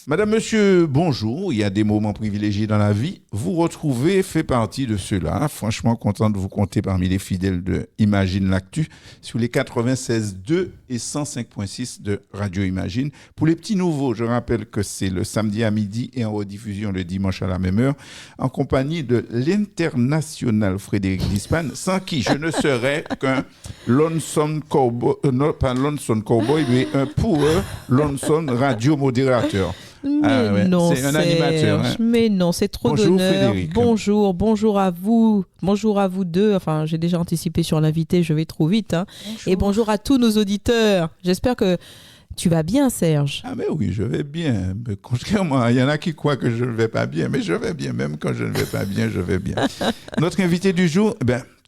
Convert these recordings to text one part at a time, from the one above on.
Madame, monsieur, bonjour. Il y a des moments privilégiés dans la vie. Vous retrouvez fait partie de ceux-là. Franchement, content de vous compter parmi les fidèles de Imagine l'Actu sur les 96.2 et 105.6 de Radio Imagine. Pour les petits nouveaux, je rappelle que c'est le samedi à midi et en rediffusion le dimanche à la même heure, en compagnie de l'international Frédéric Dispan, sans qui je ne serais qu'un lonesome cowboy, non pas lonesome cowboy, mais un poor lonesome radio modérateur. Mais non, c'est un animateur. Hein. Mais non, c'est trop Bonjour, d'honneur. Frédéric. Bonjour à vous. Bonjour à vous deux. Enfin, j'ai déjà anticipé sur l'invité, je vais trop vite. Hein. Et bonjour à tous nos auditeurs. J'espère que tu vas bien, Serge. Ah mais oui, je vais bien. Mais contrairement, il y en a qui croient que je ne vais pas bien, mais je vais bien. Même quand je ne vais pas bien, je vais bien. Notre invité du jour,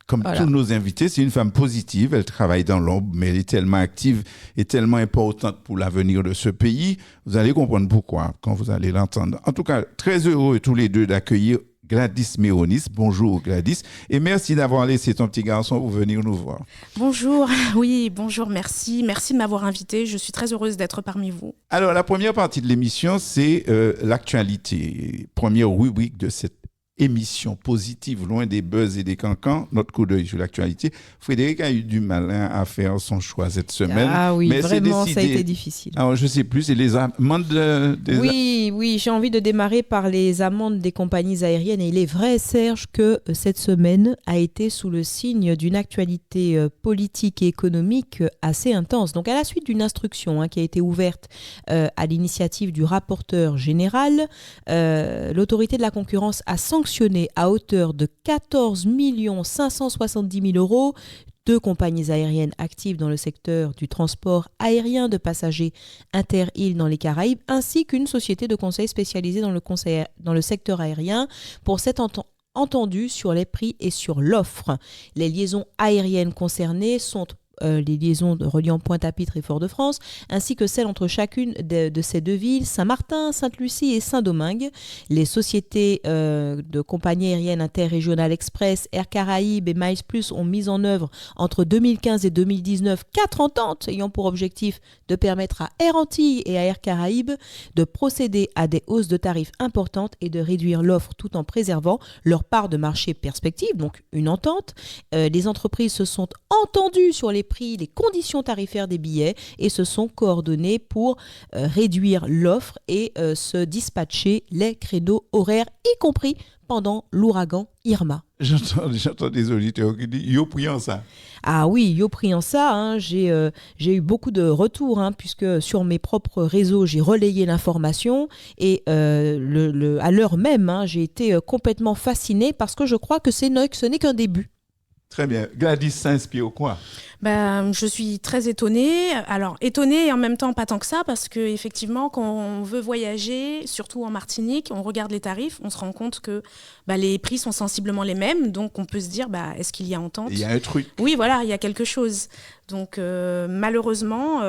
comme tous nos invités, c'est une femme positive. Elle travaille dans l'ombre, mais elle est tellement active et tellement importante pour l'avenir de ce pays. Vous allez comprendre pourquoi quand vous allez l'entendre. En tout cas, très heureux tous les deux d'accueillir Gladys Méronis. Bonjour Gladys. Et merci d'avoir laissé ton petit garçon pour venir nous voir. Bonjour, oui, bonjour, merci. Merci de m'avoir invitée. Je suis très heureuse d'être parmi vous. Alors, la première partie de l'émission, c'est l'actualité. Première rubrique de cette émission positive, loin des buzz et des cancans, notre coup d'œil sur l'actualité. Frédéric a eu du malin à faire son choix cette semaine. Ah oui, mais vraiment, décidé... ça a été difficile. Alors, je ne sais plus, c'est les amendes Oui, j'ai envie de démarrer par les amendes des compagnies aériennes. Et il est vrai, Serge, que cette semaine a été sous le signe d'une actualité politique et économique assez intense. Donc, à la suite d'une instruction qui a été ouverte à l'initiative du rapporteur général, l'autorité de la concurrence a sanctionné à hauteur de 14 570 000 euros deux compagnies aériennes actives dans le secteur du transport aérien de passagers inter-îles dans les Caraïbes, ainsi qu'une société de conseil spécialisée dans le secteur aérien pour s'être entendu sur les prix et sur l'offre. Les liaisons aériennes concernées sont les liaisons reliant Pointe-à-Pitre et Fort-de-France, ainsi que celles entre chacune de ces deux villes, Saint-Martin, Sainte-Lucie et Saint-Domingue. Les sociétés de compagnies aériennes interrégionales Express, Air Caraïbes et Miles Plus ont mis en œuvre entre 2015 et 2019 4 ententes ayant pour objectif de permettre à Air Antilles et à Air Caraïbes de procéder à des hausses de tarifs importantes et de réduire l'offre tout en préservant leur part de marché perspective, donc une entente. Les entreprises se sont entendues sur les prix, les conditions tarifaires des billets et se sont coordonnées pour réduire l'offre et se dispatcher les créneaux horaires, y compris pendant l'ouragan Irma. J'entends des auditeurs qui disent « Yo priant ça ». Ah oui, yo priant ça, j'ai eu beaucoup de retours, puisque sur mes propres réseaux, j'ai relayé l'information et à l'heure même, j'ai été complètement fascinée parce que je crois que ce n'est qu'un début. Très bien. Gladys s'inspire quoi ? Je suis très étonnée. Alors, étonnée et en même temps pas tant que ça, parce qu'effectivement, quand on veut voyager, surtout en Martinique, on regarde les tarifs, on se rend compte que les prix sont sensiblement les mêmes. Donc, on peut se dire, est-ce qu'il y a entente ? Il y a un truc. Oui, voilà, il y a quelque chose. Donc, malheureusement,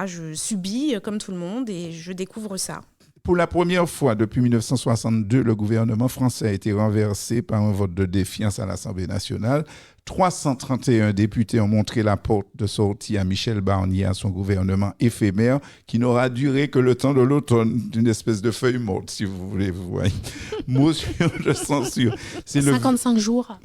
je subis comme tout le monde et je découvre ça. Pour la première fois depuis 1962, le gouvernement français a été renversé par un vote de défiance à l'Assemblée nationale. 331 députés ont montré la porte de sortie à Michel Barnier, à son gouvernement éphémère, qui n'aura duré que le temps de l'automne, d'une espèce de feuille morte, si vous voulez, vous voyez. Motion de censure. 55 jours.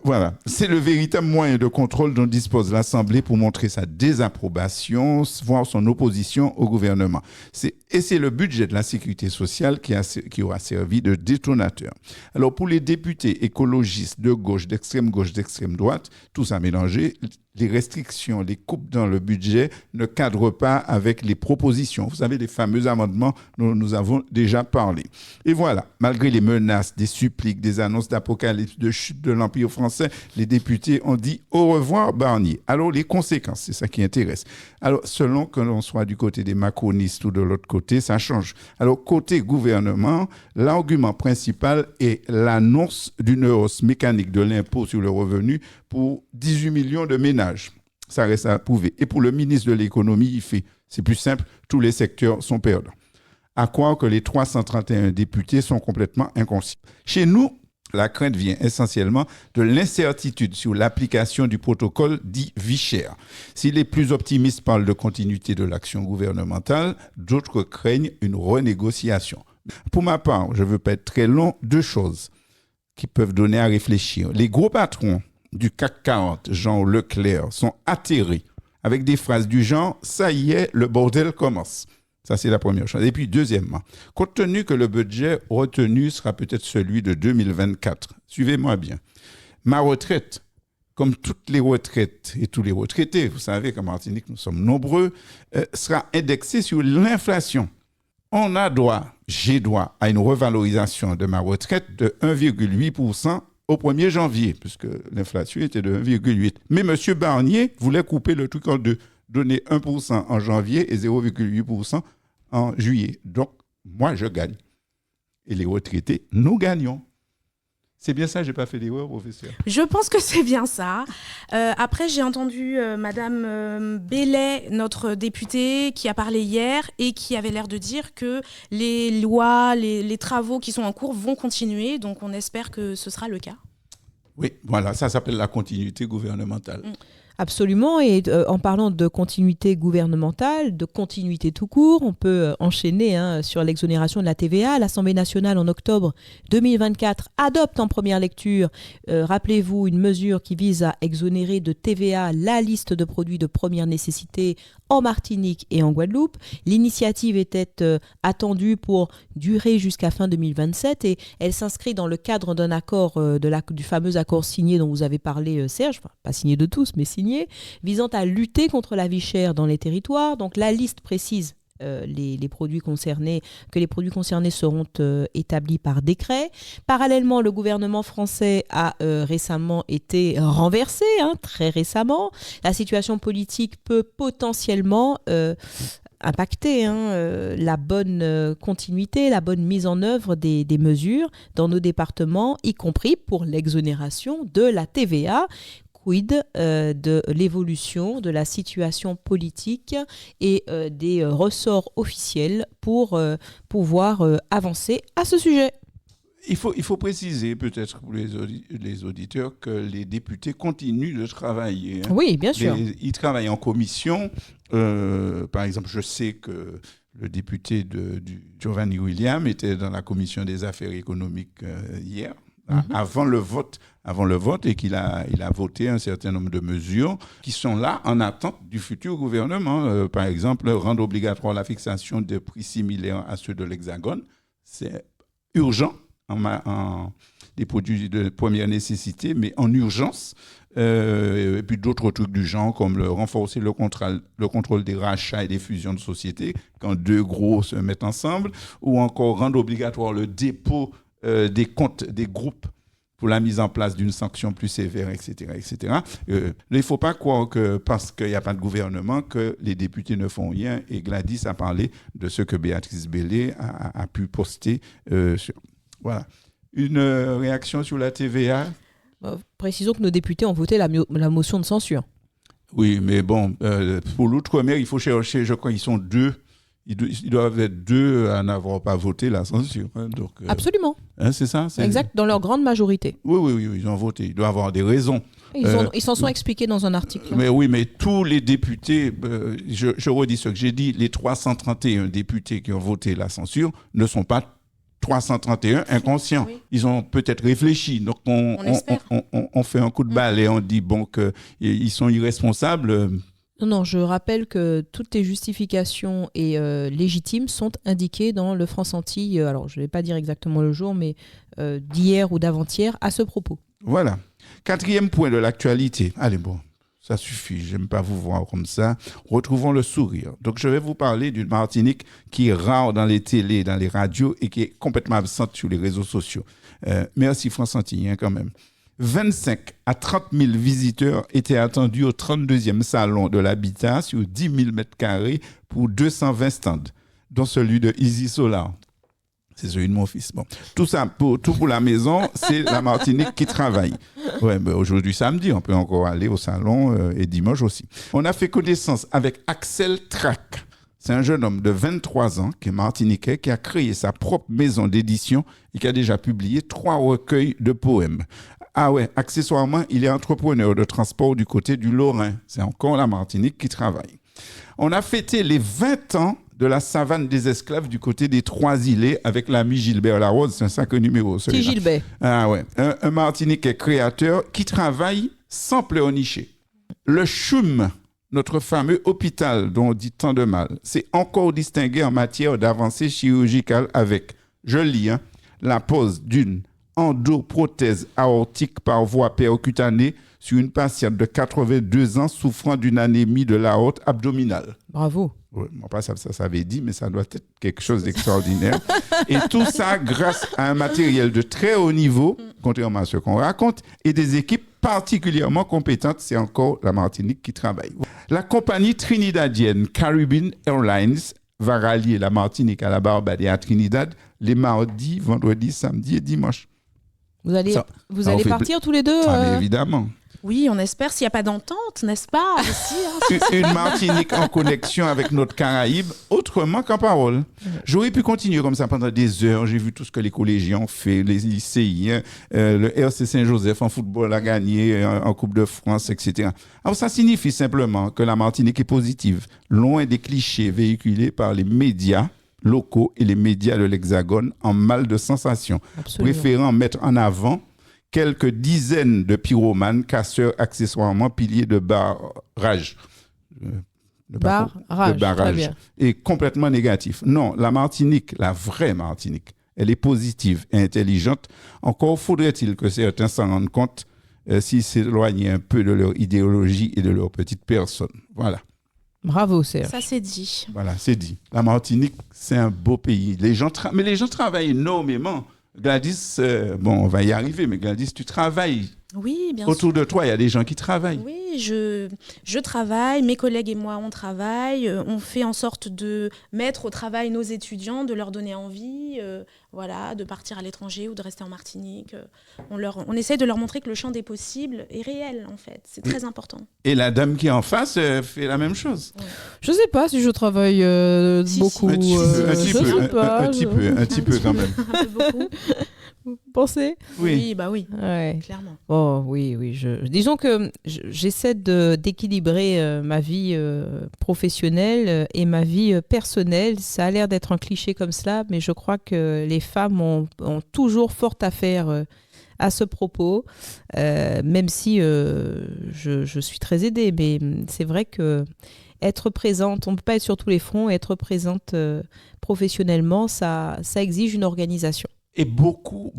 Voilà. C'est le véritable moyen de contrôle dont dispose l'Assemblée pour montrer sa désapprobation, voire son opposition au gouvernement. C'est le budget de la sécurité sociale qui aura servi de détonateur. Alors, pour les députés écologistes de gauche, d'extrême droite, tout ça mélangé, les restrictions, les coupes dans le budget ne cadrent pas avec les propositions. Vous savez, les fameux amendements dont nous avons déjà parlé. Et voilà, malgré les menaces, des suppliques, des annonces d'apocalypse, de chute de l'Empire français, les députés ont dit au revoir Barnier. Alors, les conséquences, c'est ça qui intéresse. Alors, selon que l'on soit du côté des macronistes ou de l'autre côté, ça change. Alors, côté gouvernement, l'argument principal est l'annonce d'une hausse mécanique de l'impôt sur le revenu pour 18 millions de ménages. Ça reste à prouver. Et pour le ministre de l'économie, c'est plus simple, tous les secteurs sont perdants. À croire que les 331 députés sont complètement inconscients. Chez nous, La crainte vient essentiellement de l'incertitude sur l'application du protocole dit vie chère. Si les plus optimistes parlent de continuité de l'action gouvernementale, d'autres craignent une renégociation. Pour ma part, je ne veux pas être très long, 2 choses qui peuvent donner à réfléchir. Les gros patrons du CAC 40, Jean Leclerc, sont atterrés avec des phrases du genre « ça y est, le bordel commence ». Ça, c'est la première chose. Et puis, deuxièmement, compte tenu que le budget retenu sera peut-être celui de 2024, suivez-moi bien, ma retraite, comme toutes les retraites et tous les retraités, vous savez qu'en Martinique, nous sommes nombreux, sera indexée sur l'inflation. J'ai droit à une revalorisation de ma retraite de 1,8% au 1er janvier, puisque l'inflation était de 1,8%. Mais M. Barnier voulait couper le truc en deux, donner 1% en janvier et 0,8% en juillet. Donc, moi, je gagne. Et les retraités, nous gagnons. C'est bien ça, je n'ai pas fait d'erreur, professeur? Je pense que c'est bien ça. Après, j'ai entendu Madame Bellet, notre députée, qui a parlé hier et qui avait l'air de dire que les lois, les travaux qui sont en cours vont continuer. Donc, on espère que ce sera le cas. Oui, voilà, ça s'appelle la continuité gouvernementale. Absolument, et en parlant de continuité gouvernementale, de continuité tout court, on peut enchaîner sur l'exonération de la TVA. L'Assemblée nationale, en octobre 2024, adopte en première lecture, rappelez-vous, une mesure qui vise à exonérer de TVA la liste de produits de première nécessité en Martinique et en Guadeloupe. L'initiative était attendue pour durer jusqu'à fin 2027 et elle s'inscrit dans le cadre d'un accord, du fameux accord signé dont vous avez parlé, Serge, enfin, pas signé de tous, mais signé, visant à lutter contre la vie chère dans les territoires. Donc la liste précise les produits concernés, que les produits concernés seront établis par décret. Parallèlement, le gouvernement français a récemment été renversé, très récemment. La situation politique peut potentiellement impacter la bonne continuité, la bonne mise en œuvre des mesures dans nos départements, y compris pour l'exonération de la TVA. Quid de l'évolution de la situation politique et des ressorts officiels pour pouvoir avancer à ce sujet. Il faut préciser peut-être pour les auditeurs que les députés continuent de travailler. Oui, bien sûr. Ils travaillent en commission. Par exemple, je sais que le député du Giovanni William était dans la commission des affaires économiques hier. Avant le vote, et qu'il a voté un certain nombre de mesures qui sont là en attente du futur gouvernement. Par exemple, rendre obligatoire la fixation de prix similaires à ceux de l'Hexagone. C'est urgent en des produits de première nécessité, mais en urgence. Et puis d'autres trucs du genre, comme renforcer le contrôle des rachats et des fusions de sociétés, quand 2 gros se mettent ensemble, ou encore rendre obligatoire le dépôt des comptes des groupes pour la mise en place d'une sanction plus sévère, etc. etc. Il ne faut pas croire que parce qu'il n'y a pas de gouvernement que les députés ne font rien. Et Gladys a parlé de ce que Béatrice Bellet a pu poster. Voilà. Une réaction sur la TVA? Précisons que nos députés ont voté la motion de censure. Oui, mais bon, pour l'outre-mer, il faut chercher, je crois qu'ils sont 2. Ils doivent être 2 à n'avoir pas voté la censure. Donc, absolument. C'est ça? Exact, dans leur grande majorité. Oui, ils ont voté. Ils doivent avoir des raisons. Ils s'en sont expliqués dans un article. Mais tous les députés, je redis ce que j'ai dit, les 331 députés qui ont voté la censure ne sont pas 331 inconscients. Oui. Ils ont peut-être réfléchi. Donc, on fait un coup de balai, on dit qu'ils sont irresponsables. Non, je rappelle que toutes les justifications légitimes sont indiquées dans le France-Antilles, alors je ne vais pas dire exactement le jour, mais d'hier ou d'avant-hier à ce propos. Voilà. 4e point de l'actualité. Allez, ça suffit, je n'aime pas vous voir comme ça. Retrouvons le sourire. Donc, je vais vous parler d'une Martinique qui est rare dans les télés, dans les radios et qui est complètement absente sur les réseaux sociaux. Merci France-Antilles, quand même. 25 à 30 000 visiteurs étaient attendus au 32e salon de l'habitat sur 10 000 m² pour 220 stands, dont celui de Easy Solar. C'est celui de mon fils. Bon. Tout pour la maison, c'est la Martinique qui travaille. Ouais, aujourd'hui, samedi, on peut encore aller au salon et dimanche aussi. On a fait connaissance avec Axel Track. C'est un jeune homme de 23 ans qui est martiniquais, qui a créé sa propre maison d'édition et qui a déjà publié 3 recueils de poèmes. Ah ouais, accessoirement, il est entrepreneur de transport du côté du Lorrain. C'est encore la Martinique qui travaille. On a fêté les 20 ans de la savane des esclaves du côté des Trois-Îlets avec l'ami Gilbert Larose. C'est un sacré numéro, celui-là. Petit Gilbert. Ah ouais, un Martiniquais créateur qui travaille sans pleurnicher. Le CHUM, notre fameux hôpital dont on dit tant de mal, c'est encore distingué en matière d'avancée chirurgicale avec, je lis, la pose d'une endoprothèse aortique par voie percutanée sur une patiente de 82 ans souffrant d'une anémie de l'aorte abdominale. Bravo. Ouais, moi, pas ça avait dit, mais ça doit être quelque chose d'extraordinaire. Et tout ça grâce à un matériel de très haut niveau, contrairement à ce qu'on raconte, et des équipes particulièrement compétentes. C'est encore la Martinique qui travaille. La compagnie trinidadienne Caribbean Airlines va rallier la Martinique à la Barbade et à Trinidad les mardis, vendredis, samedis et dimanches. Vous allez partir tous les deux mais évidemment. Oui, on espère, s'il n'y a pas d'entente, n'est-ce pas aussi, Une Martinique en connexion avec notre Caraïbe, autrement qu'en parole. J'aurais pu continuer comme ça pendant des heures. J'ai vu tout ce que les collégiens ont fait, les lycéens, le RC Saint-Joseph en football a gagné en Coupe de France, etc. Alors ça signifie simplement que la Martinique est positive, loin des clichés véhiculés par les médias locaux et les médias de l'Hexagone en mal de sensation, préférant mettre en avant quelques dizaines de pyromanes, casseurs, accessoirement piliers de barrage. De barrage. Et complètement négatif. Non, la Martinique, la vraie Martinique, elle est positive et intelligente. Encore faudrait-il que certains s'en rendent compte s'ils s'éloignaient un peu de leur idéologie et de leur petite personne. Voilà. Bravo, Serge. Ça, c'est dit. Voilà, c'est dit. La Martinique, c'est un beau pays. Mais les gens travaillent énormément. Gladys, on va y arriver, mais Gladys, tu travailles. Oui, bien Autour sûr. de toi, il y a des gens qui travaillent. Oui, je travaille, mes collègues et moi, on travaille. On fait en sorte de mettre au travail nos étudiants, de leur donner envie de partir à l'étranger ou de rester en Martinique. On essaie de leur montrer que le champ des possibles est réel, en fait. C'est très important. Et la dame qui est en face fait la même chose. Ouais. Je ne sais pas si je travaille beaucoup. Un petit peu quand même. Un peu beaucoup. Vous pensez ? Oui, Ouais. clairement. Oh oui. Disons que j'essaie d'équilibrer ma vie professionnelle et ma vie personnelle. Ça a l'air d'être un cliché comme cela, mais je crois que les femmes ont toujours fort à faire à ce propos, même si je suis très aidée. Mais c'est vrai que être présente, on ne peut pas être sur tous les fronts, être présente professionnellement, ça exige une organisation. Et beaucoup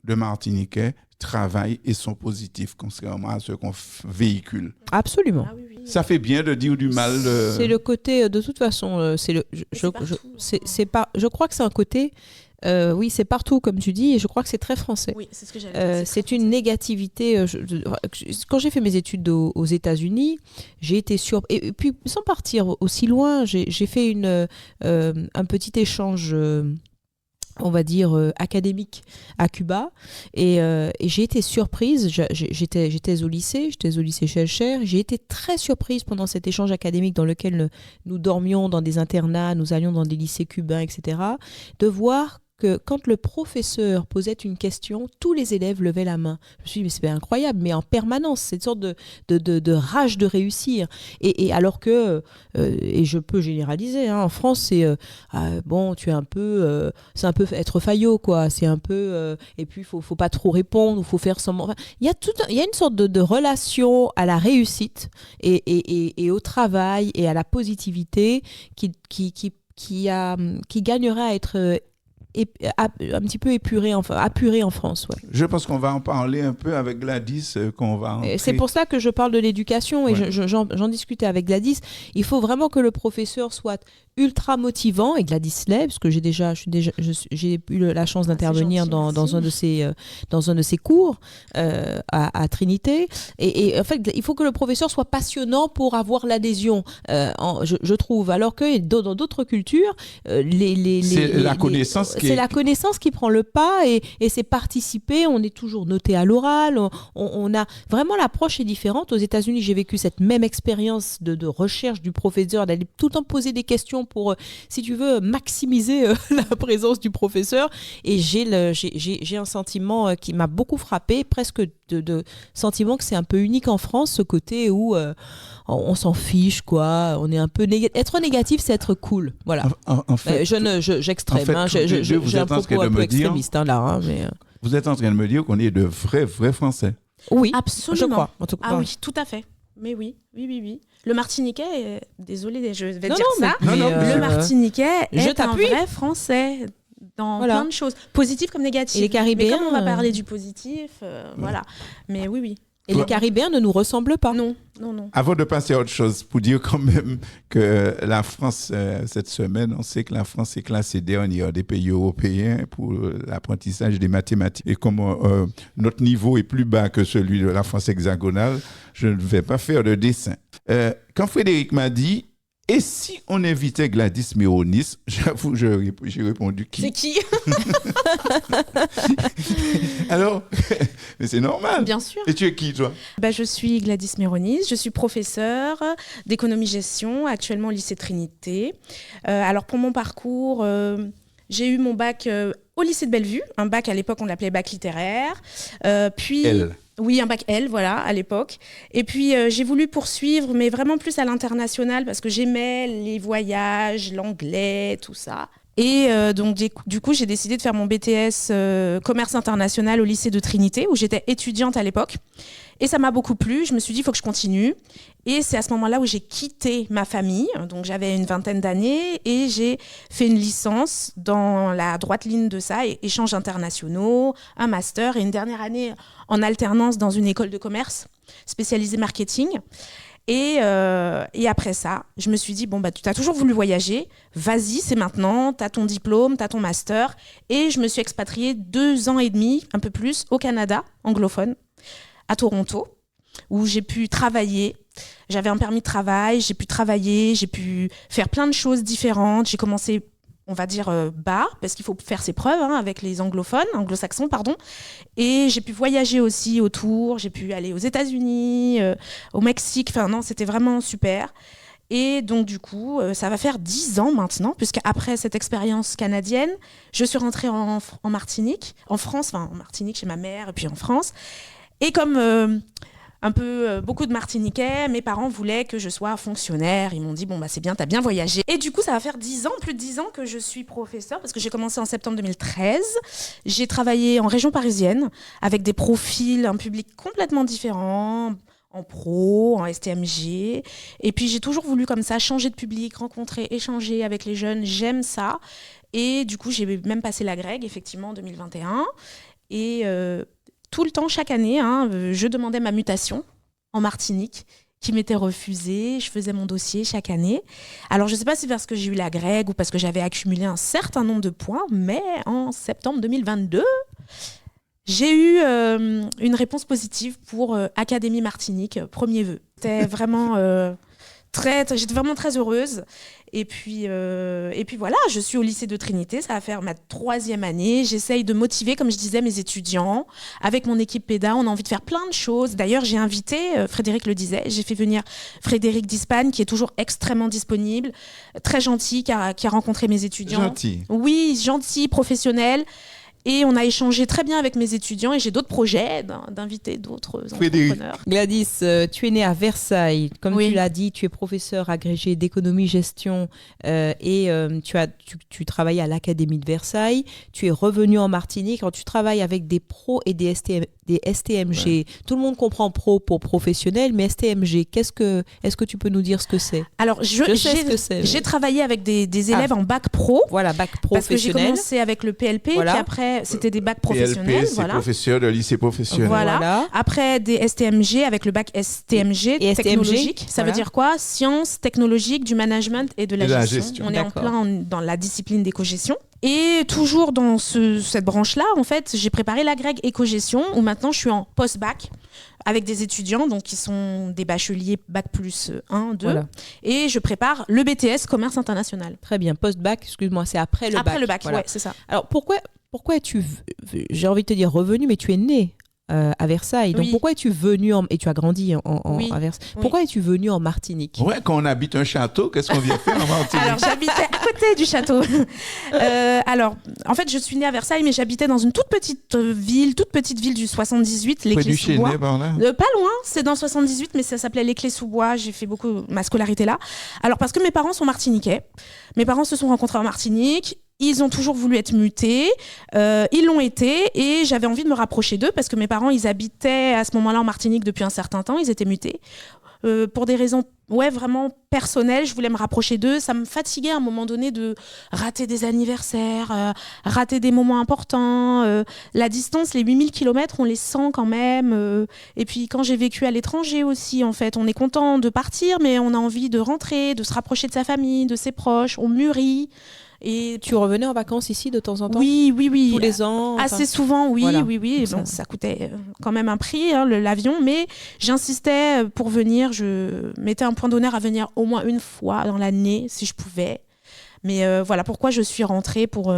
de Martiniquais travaillent et sont positifs, contrairement à ce qu'on véhicule. Absolument. Ah, oui. Ça fait bien de dire du mal. C'est le côté, de toute façon, je crois que c'est un côté, oui, c'est partout, comme tu dis, et je crois que c'est très français. Oui, c'est ce que j'allais dire. C'est une négativité. Quand j'ai fait mes études aux États-Unis, j'ai été et puis, sans partir aussi loin, j'ai fait un petit échange on va dire, académique à Cuba. Et j'ai été surprise. J'étais au lycée Schellcher. J'ai été très surprise pendant cet échange académique dans lequel nous dormions dans des internats, nous allions dans des lycées cubains, etc., de voir que quand le professeur posait une question, tous les élèves levaient la main. Je me suis dit, mais c'est incroyable, mais en permanence, c'est une sorte de rage de réussir. Et alors que, et je peux généraliser, en France, c'est, tu es un peu, c'est un peu être faillot, quoi. C'est un peu, et puis il faut pas trop répondre, il faut faire semblant. Enfin, il y a une sorte de relation à la réussite et au travail et à la positivité qui gagnerait à être un petit peu apuré en France. Ouais. Je pense qu'on va en parler un peu avec Gladys. C'est pour ça que je parle de l'éducation et j'en discutais avec Gladys. Il faut vraiment que le professeur soit ultra motivant, et Gladys l'est, parce que j'ai eu la chance d'intervenir dans un de ses cours à Trinité. Et en fait, il faut que le professeur soit passionnant pour avoir l'adhésion, je trouve. Alors que dans d'autres cultures, c'est la connaissance c'est la connaissance qui prend le pas et c'est participer. On est toujours noté à l'oral. On a vraiment l'approche est différente. Aux États-Unis, j'ai vécu cette même expérience de recherche du professeur, d'aller tout le temps poser des questions pour, si tu veux, maximiser la présence du professeur. Et j'ai un sentiment qui m'a beaucoup frappé, presque de sentiment que c'est un peu unique en France, ce côté où on s'en fiche, quoi. On est un peu être négatif, c'est être cool. Voilà. En fait, j'extrême. En fait, j'ai un propos un peu extrémiste là. Mais... Vous êtes en train de me dire qu'on est de vrais Français. Oui, absolument. Je crois. En tout cas. Ah oui, tout à fait. Mais oui. Le Martiniquais, désolé, je vais dire ça. Le Martiniquais est un vrai Français dans plein de choses, positives comme négatives. Et les Caribéens, mais comme on va parler du positif, voilà. Mais oui. Et les Caribéens ne nous ressemblent pas. Non. Avant de passer à autre chose, pour dire quand même que la France, cette semaine, on sait que la France est classée dernière des pays européens pour l'apprentissage des mathématiques. Et comme notre niveau est plus bas que celui de la France hexagonale, je ne vais pas faire de dessin. Quand Frédéric m'a dit, et si on invitait Gladys Méronis, j'avoue, j'ai répondu qui ? C'est qui ? Alors, mais c'est normal. Bien sûr. Et tu es qui, toi ? Je suis Gladys Méronis, je suis professeure d'économie-gestion, actuellement au lycée Trinité. Alors, pour mon parcours, j'ai eu mon bac au lycée de Bellevue, un bac à l'époque, on l'appelait bac littéraire. Puis... L. Oui, un bac L, voilà, à l'époque. Et puis, j'ai voulu poursuivre, mais vraiment plus à l'international, parce que j'aimais les voyages, l'anglais, tout ça. Et donc, du coup, j'ai décidé de faire mon BTS commerce international au lycée de Trinité, où j'étais étudiante à l'époque. Et ça m'a beaucoup plu. Je me suis dit, il faut que je continue. Et c'est à ce moment-là où j'ai quitté ma famille. Donc, j'avais une vingtaine d'années et j'ai fait une licence dans la droite ligne de ça, échanges internationaux, un master et une dernière année en alternance dans une école de commerce spécialisée marketing. Et après ça, je me suis dit, tu as toujours voulu voyager, vas-y, c'est maintenant, tu as ton diplôme, tu as ton master. Et je me suis expatriée 2 ans et demi, un peu plus, au Canada, anglophone, à Toronto, où j'ai pu travailler. J'avais un permis de travail, j'ai pu travailler, j'ai pu faire plein de choses différentes. J'ai commencé, on va dire, bas, parce qu'il faut faire ses preuves avec les anglo-saxons, pardon. Et j'ai pu voyager aussi autour, j'ai pu aller aux États-Unis, au Mexique. Enfin, non, c'était vraiment super. Et donc, du coup, ça va faire 10 ans maintenant, puisqu'après cette expérience canadienne, je suis rentrée en Martinique, en France, en Martinique chez ma mère, et puis en France. Et comme beaucoup de Martiniquais, mes parents voulaient que je sois fonctionnaire. Ils m'ont dit, c'est bien, t'as bien voyagé. Et du coup, ça va faire 10 ans, plus de 10 ans que je suis professeure, parce que j'ai commencé en septembre 2013. J'ai travaillé en région parisienne, avec des profils, un public complètement différent, en pro, en STMG. Et puis, j'ai toujours voulu comme ça changer de public, rencontrer, échanger avec les jeunes. J'aime ça. Et du coup, j'ai même passé la Greg, effectivement, en 2021. Et... tout le temps, chaque année, je demandais ma mutation en Martinique, qui m'était refusée. Je faisais mon dossier chaque année. Alors, je ne sais pas si c'est parce que j'ai eu la Greg ou parce que j'avais accumulé un certain nombre de points, mais en septembre 2022, j'ai eu une réponse positive pour Académie Martinique, premier vœu. J'étais vraiment très heureuse. Et puis voilà, je suis au lycée de Trinité, ça va faire ma 3e année. J'essaye de motiver, comme je disais, mes étudiants. Avec mon équipe PEDA, on a envie de faire plein de choses. D'ailleurs, j'ai invité, Frédéric le disait, j'ai fait venir Frédéric Dispan, qui est toujours extrêmement disponible, très gentil, qui a rencontré mes étudiants. Gentil. Oui, gentil, professionnel. Et on a échangé très bien avec mes étudiants et j'ai d'autres projets d'inviter d'autres entrepreneurs. Gladys, tu es née à Versailles. Comme tu l'as dit, tu es professeure agrégée d'économie-gestion et tu travailles à l'Académie de Versailles. Tu es revenue en Martinique. Quand tu travailles avec des pros et des STMG, ouais. Tout le monde comprend pro pour professionnel, mais STMG, est-ce que tu peux nous dire ce que c'est ? Alors, je sais ce que c'est. J'ai travaillé avec des élèves en bac pro. Voilà, bac professionnel. Parce que j'ai commencé avec le PLP, puis après, c'était des bacs professionnels. PLP, c'est professeur de lycée professionnel. Voilà. Après, des STMG avec le bac STMG, et technologique. STMG, ça veut dire quoi ? Sciences technologiques, du management et de la gestion. On est en plein dans la discipline d'éco-gestion. Et toujours dans cette branche-là, en fait, j'ai préparé l'agrég éco-gestion, où maintenant je suis en post-bac avec des étudiants donc qui sont des bacheliers bac plus 1, 2. Voilà. Et je prépare le BTS commerce international. Très bien, post-bac, excuse-moi, c'est après le bac. Après le bac, voilà. Ouais, c'est ça. Alors pourquoi es-tu, j'ai envie de te dire revenu, mais tu es né à Versailles. Donc pourquoi es-tu venu et tu as grandi à Versailles. Pourquoi es-tu venu en Martinique? Ouais, quand on habite un château, qu'est-ce qu'on vient faire en Martinique? Alors j'habitais à côté du château. Alors en fait je suis née à Versailles, mais j'habitais dans une toute petite ville du 78, les Clés-sous-Bois. Par là. Pas loin, c'est dans le 78, mais ça s'appelait les Clés-sous-Bois. J'ai fait beaucoup ma scolarité là. Alors parce que mes parents sont martiniquais. Mes parents se sont rencontrés en Martinique. Ils ont toujours voulu être mutés, ils l'ont été et j'avais envie de me rapprocher d'eux parce que mes parents, ils habitaient à ce moment-là en Martinique depuis un certain temps, ils étaient mutés. Pour des raisons vraiment personnelles, je voulais me rapprocher d'eux. Ça me fatiguait à un moment donné de rater des anniversaires, rater des moments importants. La distance, les 8000 km, on les sent quand même. Et puis quand j'ai vécu à l'étranger aussi, en fait, on est content de partir, mais on a envie de rentrer, de se rapprocher de sa famille, de ses proches, on mûrit. Et tu revenais en vacances ici de temps en temps? Oui. Tous les ans? Assez souvent, oui, voilà. Oui. Bon, ça coûtait quand même un prix, l'avion, mais j'insistais pour venir. Je mettais un point d'honneur à venir au moins une fois dans l'année, si je pouvais. Mais voilà pourquoi je suis rentrée, pour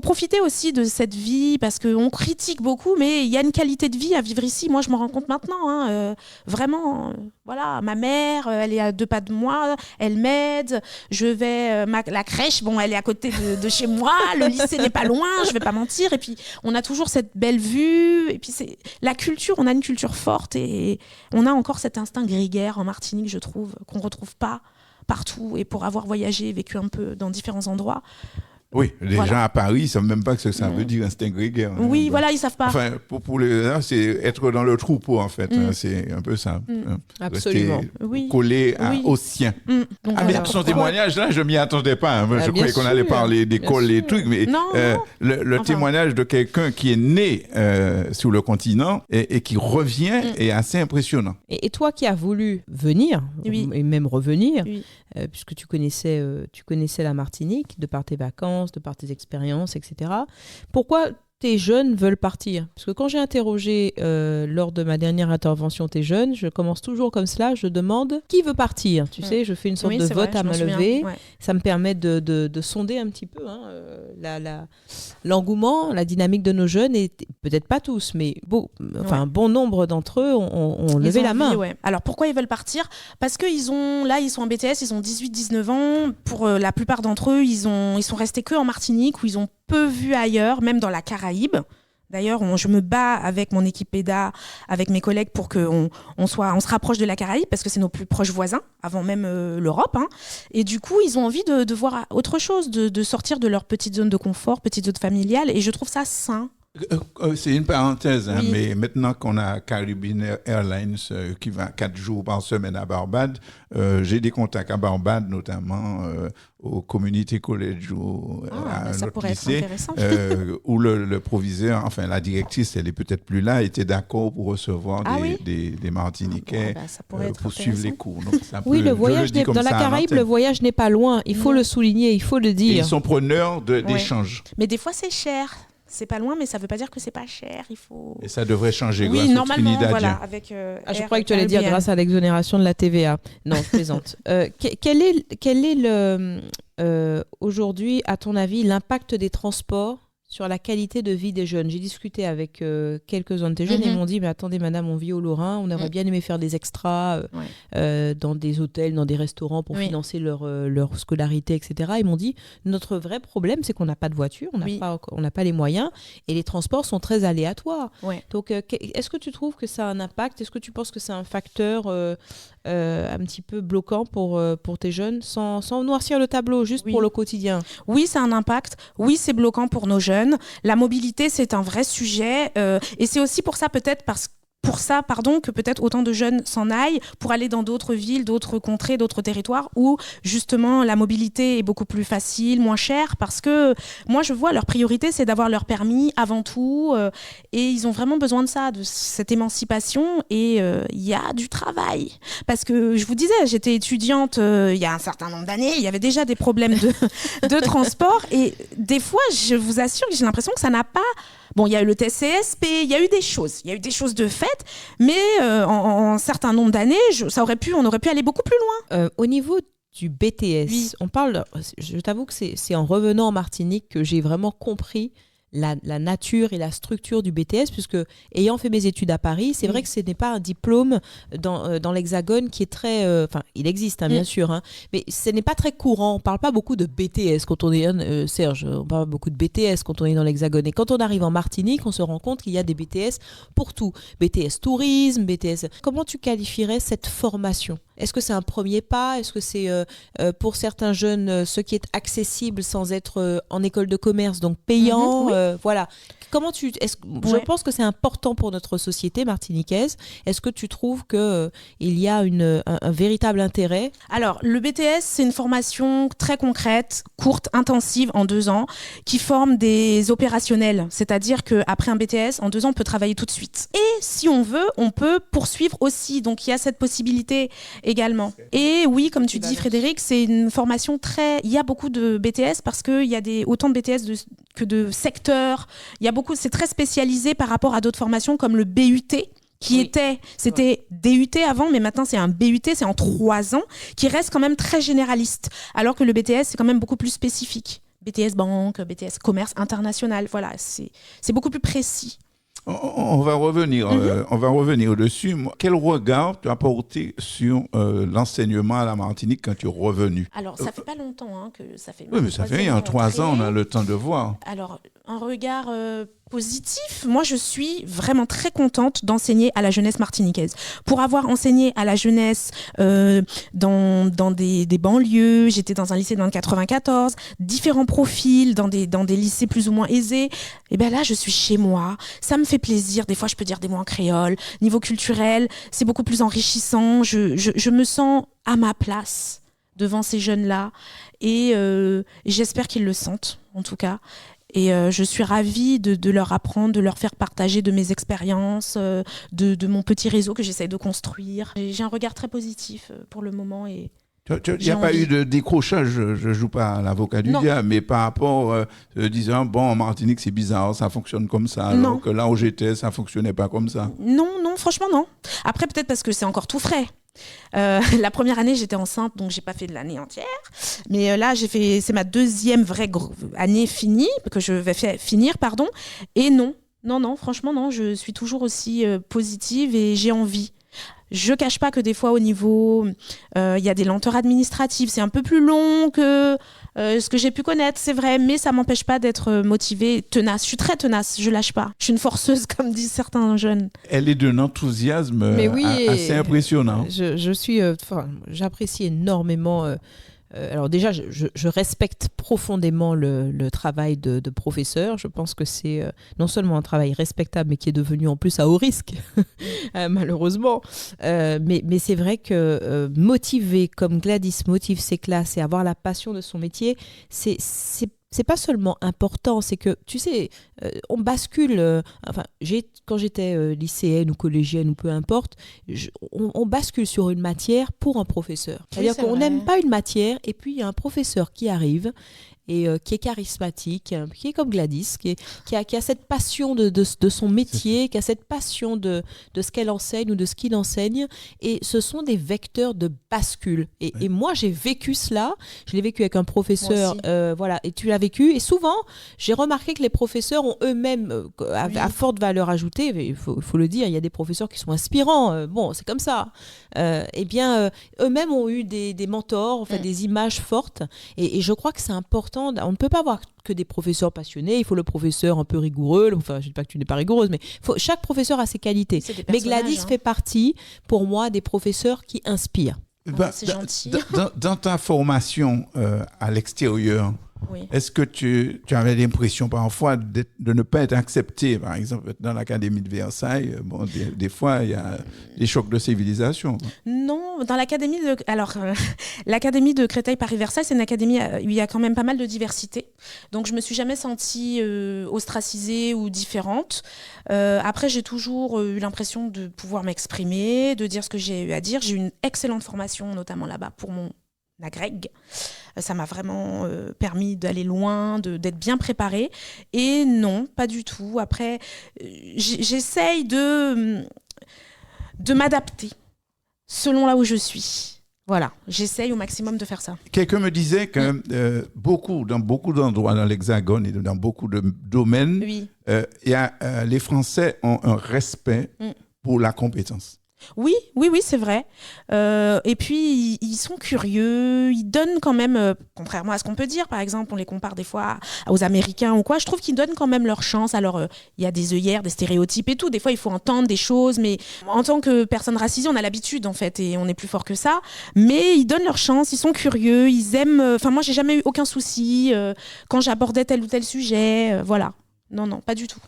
profiter aussi de cette vie, parce qu'on critique beaucoup, mais il y a une qualité de vie à vivre ici. Moi, je m'en rends compte maintenant. Vraiment, voilà, ma mère, elle est à 2 pas de moi, elle m'aide. Je vais, la crèche, bon, elle est à côté de chez moi, le lycée n'est pas loin, je vais pas mentir. Et puis, on a toujours cette belle vue. Et puis, c'est la culture, on a une culture forte et on a encore cet instinct grégaire en Martinique, je trouve, qu'on retrouve pas partout, et pour avoir voyagé, vécu un peu dans différents endroits. Oui, les gens à Paris, ils ne savent même pas ce que ça veut dire, instinct grégaire. Oui, voilà, ils ne savent pas. Enfin, pour les gens, c'est être dans le troupeau, en fait. C'est un peu ça. Absolument. Collé aux siens. Donc, mais son témoignage, là, je ne m'y attendais pas. Je croyais qu'on allait parler d'école et trucs, mais le témoignage de quelqu'un qui est né sur le continent et qui revient est assez impressionnant. Et toi qui as voulu venir, et même revenir, puisque tu connaissais la Martinique de par tes vacances, de par tes expériences, etc. Pourquoi tes jeunes veulent partir? Parce que quand j'ai interrogé lors de ma dernière intervention tes jeunes, je commence toujours comme cela, je demande qui veut partir. Tu sais, je fais une sorte de vote à main levée. Ça me permet de sonder un petit peu l'engouement, la dynamique de nos jeunes, et peut-être pas tous, mais un bon nombre d'entre eux ont levé la main. Alors pourquoi ils veulent partir? Parce qu'ils sont en BTS, ils ont 18-19 ans. Pour la plupart d'entre eux, ils sont restés que en Martinique, où ils ont peu vu ailleurs, même dans la Caraïbe. D'ailleurs, je me bats avec mon équipe EDA, avec mes collègues, pour qu'on se rapproche de la Caraïbe, parce que c'est nos plus proches voisins, avant même l'Europe. Et du coup, ils ont envie de voir autre chose, de sortir de leur petite zone de confort, petite zone familiale. Et je trouve ça sain. C'est une parenthèse, mais maintenant qu'on a Caribbean Airlines qui va 4 jours par semaine à Barbade, j'ai des contacts à Barbade, notamment au Community College ou à un autre lycée, où le proviseur, enfin la directrice, elle est peut-être plus là, était d'accord pour recevoir des Martiniquais pour suivre les cours. Donc, le voyage dans la Caraïbe, le voyage n'est pas loin, il faut le souligner, il faut le dire. Et ils sont preneurs d'échanges. Mais des fois c'est cher. C'est pas loin, mais ça veut pas dire que c'est pas cher. Et ça devrait changer grâce au Trinidadien. Voilà, avec je croyais que tu allais dire grâce à l'exonération de la TVA. Non, je plaisante. Quel est aujourd'hui, à ton avis, l'impact des transports sur la qualité de vie des jeunes? J'ai discuté avec quelques-uns de tes jeunes et ils m'ont dit, mais attendez madame, on vit au Lorrain, on aurait bien aimé faire des extras dans des hôtels, dans des restaurants pour financer leur scolarité, etc. Ils m'ont dit, notre vrai problème, c'est qu'on n'a pas de voiture, on n'a pas les moyens et les transports sont très aléatoires. Donc, est-ce que tu trouves que ça a un impact? Est-ce que tu penses que c'est un facteur un petit peu bloquant pour tes jeunes, sans noircir le tableau, juste pour le quotidien? Oui, c'est un impact. Oui, c'est bloquant pour nos jeunes. La mobilité, c'est un vrai sujet. Et c'est aussi pour ça, peut-être, parce pour ça, que peut-être autant de jeunes s'en aillent pour aller dans d'autres villes, d'autres contrées, d'autres territoires où justement la mobilité est beaucoup plus facile, moins chère, parce que moi je vois leur priorité c'est d'avoir leur permis avant tout, et ils ont vraiment besoin de ça, de cette émancipation, et il y a du travail. Parce que je vous disais, j'étais étudiante il y a un certain nombre d'années, il y avait déjà des problèmes de transport, et des fois je vous assure que j'ai l'impression que ça n'a pas... Bon, il y a eu le TCSP, il y a eu des choses de fait, mais en un certain nombre d'années, on aurait pu aller beaucoup plus loin. Au niveau du BTS, oui. Je t'avoue que c'est en revenant en Martinique que j'ai vraiment compris la nature et la structure du BTS, puisque ayant fait mes études à Paris, c'est vrai que ce n'est pas un diplôme dans l'Hexagone qui est très... il existe, bien sûr, mais ce n'est pas très courant. On ne parle pas beaucoup de BTS quand on est... Serge, on parle beaucoup de BTS quand on est dans l'Hexagone. Et quand on arrive en Martinique, on se rend compte qu'il y a des BTS pour tout. BTS tourisme, BTS... Comment tu qualifierais cette formation ? Est-ce que c'est un premier pas ? Est-ce que c'est pour certains jeunes ce qui est accessible sans être en école de commerce, donc payant ? Voilà. Je pense que c'est important pour notre société martiniquaise. Est-ce que tu trouves qu'il y a un véritable intérêt ? Alors, le BTS, c'est une formation très concrète, courte, intensive, en 2 ans, qui forme des opérationnels. C'est-à-dire qu'après un BTS, en 2 ans, on peut travailler tout de suite. Et si on veut, on peut poursuivre aussi. Donc, il y a cette possibilité également. Et oui, comme tu dis, Frédéric, c'est une formation Il y a beaucoup de BTS parce qu'il y a autant de BTS que de secteurs. C'est très spécialisé par rapport à d'autres formations comme le BUT, c'était DUT avant, mais maintenant c'est un BUT, c'est en 3 ans, qui reste quand même très généraliste. Alors que le BTS, c'est quand même beaucoup plus spécifique. BTS banque, BTS commerce international, voilà, c'est beaucoup plus précis. On va revenir dessus. Quel regard tu as porté sur l'enseignement à la Martinique quand tu es revenu ? Alors, ça fait pas longtemps que ça fait... Oui, mais ça fait 3 ans, on a le temps de voir. Alors, un regard positif, moi je suis vraiment très contente d'enseigner à la jeunesse martiniquaise. Pour avoir enseigné à la jeunesse dans des banlieues, j'étais dans un lycée dans le 94, différents profils, dans des lycées plus ou moins aisés, et bien là je suis chez moi, ça me fait plaisir, des fois je peux dire des mots en créole, niveau culturel, c'est beaucoup plus enrichissant, je me sens à ma place devant ces jeunes-là, et j'espère qu'ils le sentent en tout cas. Et je suis ravie de leur apprendre, de leur faire partager de mes expériences, de mon petit réseau que j'essaie de construire. J'ai un regard très positif pour le moment. Il n'y a pas eu de décrochage, je ne joue pas à l'avocat du diable, mais par rapport disant, en Martinique c'est bizarre, ça fonctionne comme ça, alors que là où j'étais, ça ne fonctionnait pas comme ça. Non, franchement non. Après peut-être parce que c'est encore tout frais. La première année j'étais enceinte, donc j'ai pas fait de l'année entière, mais là c'est ma 2e vraie année finie que je vais finir, et non, franchement non, je suis toujours aussi positive et j'ai envie. Je cache pas que des fois au niveau y a des lenteurs administratives, c'est un peu plus long que ce que j'ai pu connaître, c'est vrai, mais ça m'empêche pas d'être motivée, tenace. Je suis très tenace, je lâche pas. Je suis une forceuse comme disent certains jeunes. Elle est d'un enthousiasme assez impressionnant. J'apprécie énormément. Alors déjà, je respecte profondément le travail de professeur. Je pense que c'est non seulement un travail respectable, mais qui est devenu en plus à haut risque, malheureusement. Mais c'est vrai que motiver, comme Gladys motive ses classes et avoir la passion de son métier, c'est pas seulement important, c'est que, tu sais, on bascule... quand j'étais lycéenne ou collégienne ou peu importe, on bascule sur une matière pour un professeur. C'est-à-dire qu'on n'aime pas une matière et puis il y a un professeur qui arrive et qui est charismatique, qui est comme Gladys, qui a cette passion de son métier, qui a cette passion de ce qu'elle enseigne ou de ce qu'il enseigne. Et ce sont des vecteurs de bascule. Et moi, j'ai vécu cela. Je l'ai vécu avec un professeur. Et tu l'as vécu. Et souvent, j'ai remarqué que les professeurs ont eux-mêmes, à forte valeur ajoutée, il faut le dire, il y a des professeurs qui sont inspirants. C'est comme ça. Eux-mêmes ont eu des mentors, des images fortes. Et je crois que c'est important. On ne peut pas avoir que des professeurs passionnés. Il faut le professeur un peu rigoureux. Je ne dis pas que tu n'es pas rigoureuse, mais chaque professeur a ses qualités. Mais Gladys fait partie, pour moi, des professeurs qui inspirent. C'est gentil. Dans ta formation à l'extérieur, Oui. Est-ce que tu avais l'impression parfois de ne pas être accepté, par exemple, dans l'Académie de Versailles? Bon, des fois, il y a des chocs de civilisation. Non, dans l'Académie de... Alors, l'Académie de Créteil-Paris-Versailles, c'est une académie où il y a quand même pas mal de diversité. Donc, je me suis jamais sentie ostracisée ou différente. Après, j'ai toujours eu l'impression de pouvoir m'exprimer, de dire ce que j'ai eu à dire. J'ai eu une excellente formation, notamment là-bas, pour mon agrég. Ça m'a vraiment permis d'aller loin, d'être bien préparée. Et non, pas du tout. Après, j'essaye de m'adapter selon là où je suis. Voilà, j'essaye au maximum de faire ça. Quelqu'un me disait que dans beaucoup d'endroits dans l'Hexagone et dans beaucoup de domaines, Oui. Les Français ont un respect pour la compétence. Oui, c'est vrai. Et puis, ils sont curieux, ils donnent quand même, contrairement à ce qu'on peut dire, par exemple, on les compare des fois aux Américains ou quoi, je trouve qu'ils donnent quand même leur chance. Alors, il y a des œillères, des stéréotypes et tout, des fois, il faut entendre des choses, mais en tant que personne racisée, on a l'habitude, en fait, et on est plus fort que ça. Mais ils donnent leur chance, ils sont curieux, ils aiment... Enfin, moi, j'ai jamais eu aucun souci quand j'abordais tel ou tel sujet, voilà. Non, pas du tout.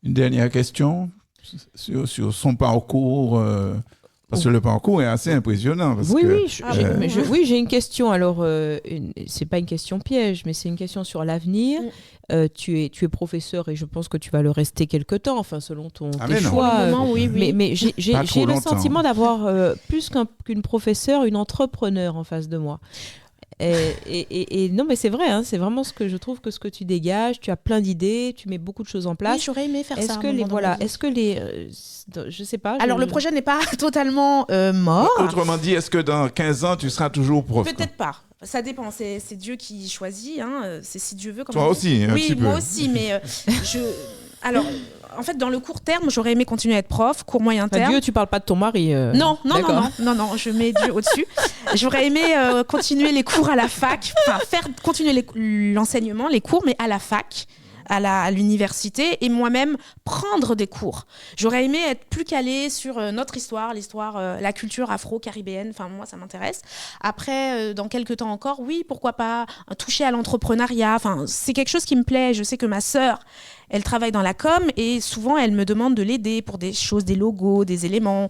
Une dernière question sur son parcours, parce que le parcours est assez impressionnant. Parce oui, j'ai une question. Alors, c'est pas une question piège, mais c'est une question sur l'avenir. Tu es professeur et je pense que tu vas le rester quelque temps, enfin selon tes choix. Moment, oui. Mais j'ai le sentiment d'avoir plus qu'une professeure, une entrepreneur en face de moi. Et non, mais c'est vrai, hein, c'est vraiment ce que je trouve que ce que tu dégages, tu as plein d'idées, tu mets beaucoup de choses en place. Oui, j'aurais aimé faire ça. Je sais pas. Alors, le projet n'est pas totalement mort. Autrement dit, est-ce que dans 15 ans, tu seras toujours prof? Peut-être pas. Ça dépend, c'est Dieu qui choisit, hein. C'est si Dieu veut. Toi aussi, un petit peu. Oui, moi aussi, mais Alors, en fait, dans le court terme, j'aurais aimé continuer à être prof. Court moyen terme. Dieu, tu parles pas de ton mari. Non, je mets Dieu au-dessus. J'aurais aimé continuer les cours à la fac, enfin continuer l'enseignement, les cours, mais à la fac, à l'université, et moi-même prendre des cours. J'aurais aimé être plus calée sur notre histoire, la culture afro-caribéenne. Enfin, moi, ça m'intéresse. Après, dans quelques temps encore, oui, pourquoi pas toucher à l'entrepreneuriat. Enfin, c'est quelque chose qui me plaît. Je sais que ma sœur, elle travaille dans la com et souvent, elle me demande de l'aider pour des choses, des logos, des éléments.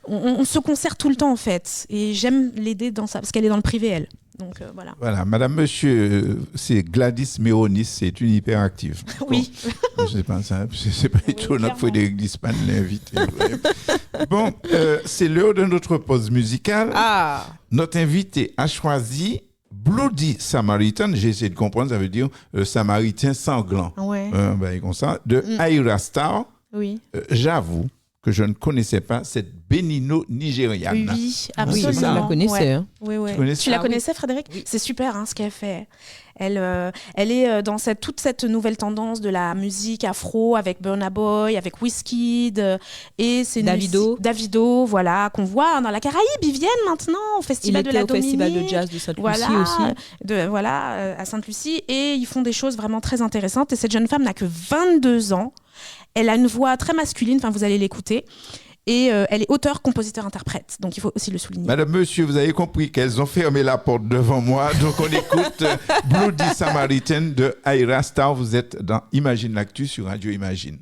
On se concerte tout le temps, en fait. Et j'aime l'aider dans ça, parce qu'elle est dans le privé, elle. Donc, voilà. Voilà, madame, monsieur, c'est Gladys Méronis, c'est une hyperactive. Oui. Bon, je sais pas, c'est pas étonnant que Frédéric Dispan l'invite. Bon, c'est l'heure de notre pause musicale. Ah. Notre invité a choisi Bloody Samaritan, j'ai essayé de comprendre, ça veut dire Samaritain sanglant. Ouais. Comme ça, de Ayra Starr. Oui. J'avoue que je ne connaissais pas cette bénino-nigériane. Oui, absolument. Oui, je la connaissais. Hein. Oui. Tu la connaissais, Frédéric? Oui. C'est super ce qu'elle fait. Elle est dans toute cette nouvelle tendance de la musique afro avec Burna Boy, avec Wizkid et c'est Davido, voilà, qu'on voit dans la Caraïbe. Ils viennent maintenant au Festival de la Dominique. Il était au Festival de jazz de Sainte-Lucie aussi. À Sainte-Lucie, et ils font des choses vraiment très intéressantes. Et cette jeune femme n'a que 22 ans. Elle a une voix très masculine, enfin vous allez l'écouter. Et elle est auteure, compositeur, interprète. Donc il faut aussi le souligner. Madame, monsieur, vous avez compris qu'elles ont fermé la porte devant moi. Donc on écoute Bloody Samaritan de Ayra Starr. Vous êtes dans Imagine l'actu sur Radio Imagine.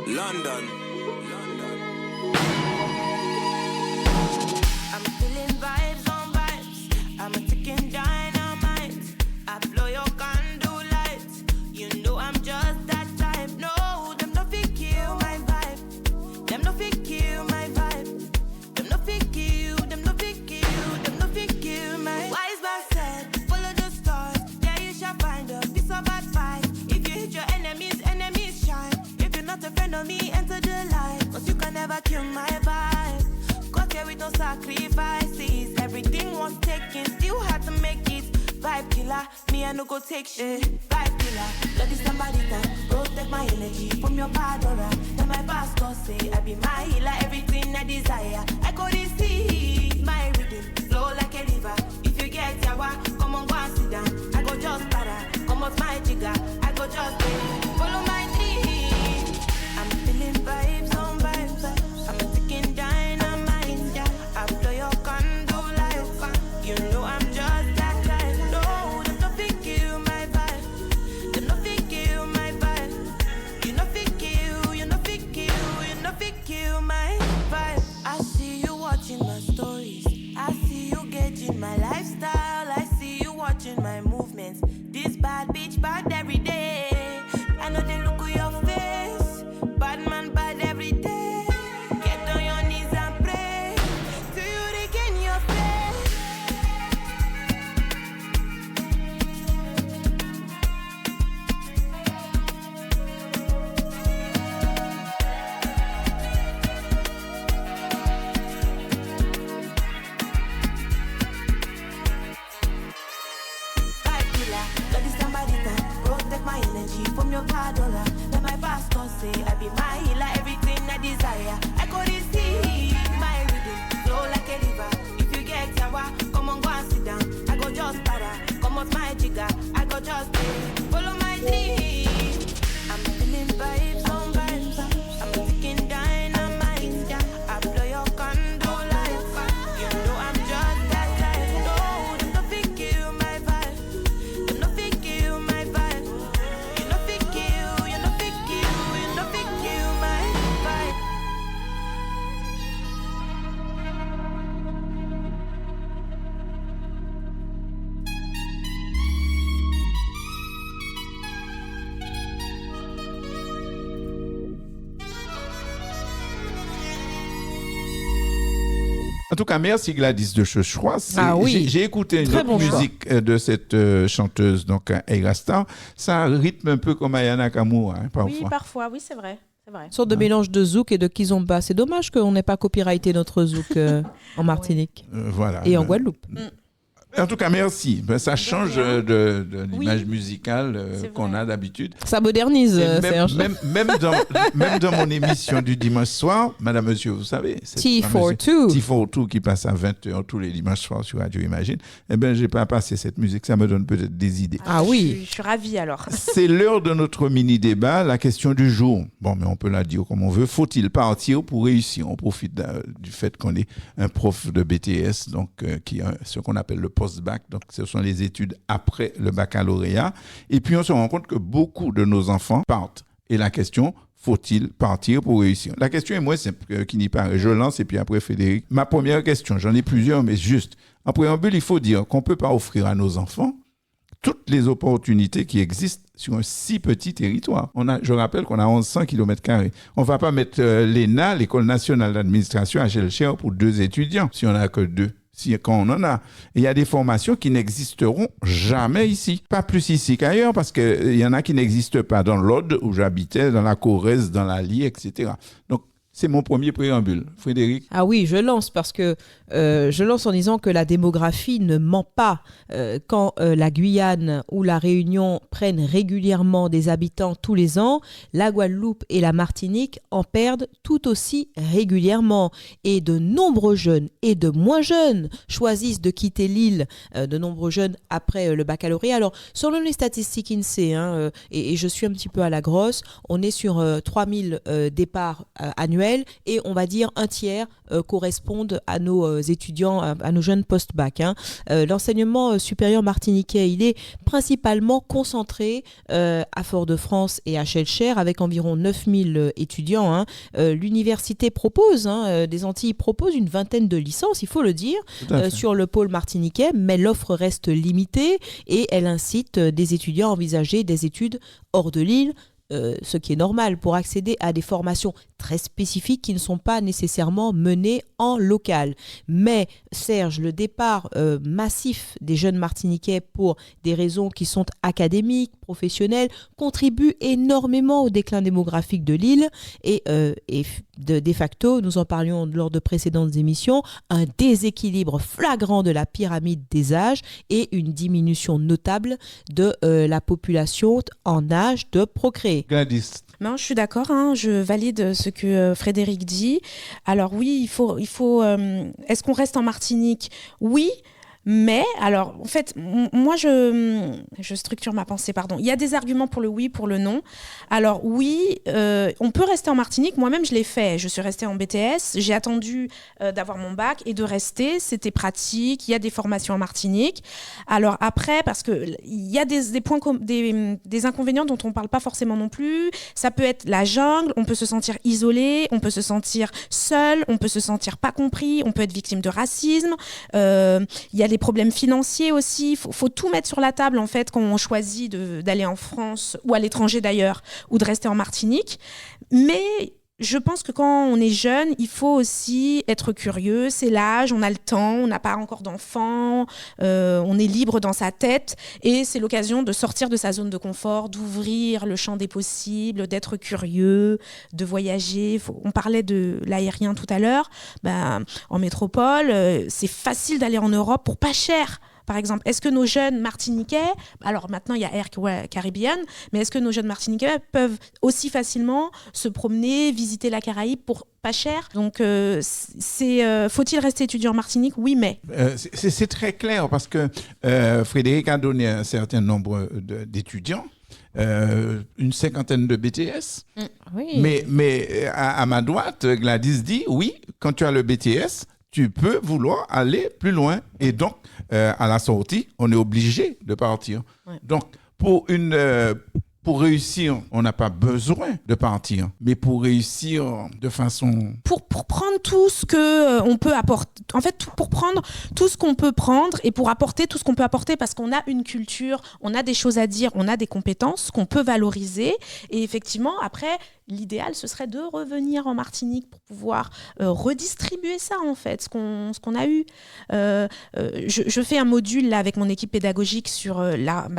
London. Kill my vibe. Got here with no sacrifices. Everything was taken, still had to make it. Vibe killer, me I no go take shit. Vibe killer, bloody somebody that protect my energy from your padora. Then my pastor say I be my healer, everything I desire. I go this see my rhythm, flow like a river. If you get yawa, come on go and sit down. I go just para, come out my jigger. I go just En tout cas, merci Gladys de ce choix. Oui. J'ai écouté une Très autre bon musique de cette chanteuse, donc Ayra Starr. Ça rythme un peu comme Aya Nakamura, parfois. Oui, parfois, oui, c'est vrai. Une sorte de mélange de zouk et de kizomba. C'est dommage qu'on n'ait pas copyrighté notre zouk en Martinique Voilà. et en Guadeloupe. En tout cas, merci. Ça change de l'image musicale qu'on a d'habitude. Ça modernise, Serge. Même dans mon émission du dimanche soir, madame, monsieur, vous savez, T42 qui passe à 20h tous les dimanches soirs sur Radio Imagine, je n'ai pas passé cette musique, ça me donne peut-être des idées. Ah oui. Je suis ravie alors. C'est l'heure de notre mini-débat, la question du jour. Bon, mais on peut la dire comme on veut. Faut-il partir pour réussir? On profite du fait qu'on est un prof de BTS, donc qui a ce qu'on appelle le post-bac, donc ce sont les études après le baccalauréat. Et puis on se rend compte que beaucoup de nos enfants partent. Et la question, faut-il partir pour réussir? La question est moins simple qu'il n'y paraît. Je lance et puis après Frédéric. Ma première question, j'en ai plusieurs, mais juste. En préambule, il faut dire qu'on ne peut pas offrir à nos enfants toutes les opportunités qui existent sur un si petit territoire. Je rappelle qu'on a 1100 km². On ne va pas mettre l'ENA, l'École nationale d'administration, à Schellcher pour 2 étudiants, si on n'a que 2. Quand on en a. Il y a des formations qui n'existeront jamais ici. Pas plus ici qu'ailleurs, parce qu'il y en a qui n'existent pas dans l'Aude, où j'habitais, dans la Corrèze, dans l'Allier, etc. Donc, c'est mon premier préambule. Frédéric? Ah oui, je lance parce que je lance en disant que la démographie ne ment pas. Quand la Guyane ou la Réunion prennent régulièrement des habitants tous les ans, la Guadeloupe et la Martinique en perdent tout aussi régulièrement. Et de nombreux jeunes et de moins jeunes choisissent de quitter l'île, de nombreux jeunes après le baccalauréat. Alors, selon les statistiques INSEE, et je suis un petit peu à la grosse, on est sur 3000 départs annuels. Et on va dire un tiers correspondent à nos étudiants, à nos jeunes post-bac. L'enseignement supérieur martiniquais, il est principalement concentré à Fort-de-France et à Schellcher avec environ 9000 étudiants. L'université propose, des Antilles propose une vingtaine de licences, il faut le dire, sur le pôle martiniquais, mais l'offre reste limitée et elle incite des étudiants à envisager des études hors de l'île, ce qui est normal pour accéder à des formations très spécifiques qui ne sont pas nécessairement menées en local. Mais Serge, le départ massif des jeunes Martiniquais pour des raisons qui sont académiques, professionnelles, contribue énormément au déclin démographique de l'île et de facto, nous en parlions lors de précédentes émissions, un déséquilibre flagrant de la pyramide des âges et une diminution notable de la population en âge de procréer. Gladys. Non, je suis d'accord, je valide ce que Frédéric dit. Alors oui, il faut est-ce qu'on reste en Martinique? Oui. Mais, alors, en fait, moi, je structure ma pensée, pardon. Il y a des arguments pour le oui, pour le non. Alors, oui, on peut rester en Martinique. Moi-même, je l'ai fait. Je suis restée en BTS. J'ai attendu d'avoir mon bac et de rester. C'était pratique. Il y a des formations en Martinique. Alors, après, parce qu'il y a des points, des inconvénients dont on ne parle pas forcément non plus. Ça peut être la jungle. On peut se sentir isolé. On peut se sentir seul. On peut se sentir pas compris. On peut être victime de racisme. Il y a des problèmes financiers aussi. Faut tout mettre sur la table en fait quand on choisit d'aller en France ou à l'étranger d'ailleurs ou de rester en Martinique. Mais je pense que quand on est jeune, il faut aussi être curieux. C'est l'âge, on a le temps, on n'a pas encore d'enfants, on est libre dans sa tête et c'est l'occasion de sortir de sa zone de confort, d'ouvrir le champ des possibles, d'être curieux, de voyager. On parlait de l'aérien tout à l'heure. En métropole, c'est facile d'aller en Europe pour pas cher. Par exemple, est-ce que nos jeunes Martiniquais, alors maintenant il y a Air Caribbean, mais est-ce que nos jeunes Martiniquais peuvent aussi facilement se promener, visiter la Caraïbe pour pas cher? Donc, faut-il rester étudiant en Martinique? Oui, mais... C'est très clair parce que Frédéric a donné un certain nombre d'étudiants. Une cinquantaine de BTS. Oui. Mais à ma droite, Gladys dit, oui, quand tu as le BTS, tu peux vouloir aller plus loin. Et donc, à la sortie, on est obligé de partir. Ouais. Donc, pour pour réussir, on n'a pas besoin de partir, mais pour réussir de façon... Pour prendre tout ce qu'on peut apporter, en fait, pour prendre tout ce qu'on peut prendre et pour apporter tout ce qu'on peut apporter, parce qu'on a une culture, on a des choses à dire, on a des compétences qu'on peut valoriser. Et effectivement, après, l'idéal, ce serait de revenir en Martinique pour pouvoir redistribuer ça, en fait, ce qu'on a eu. Je fais un module là, avec mon équipe pédagogique sur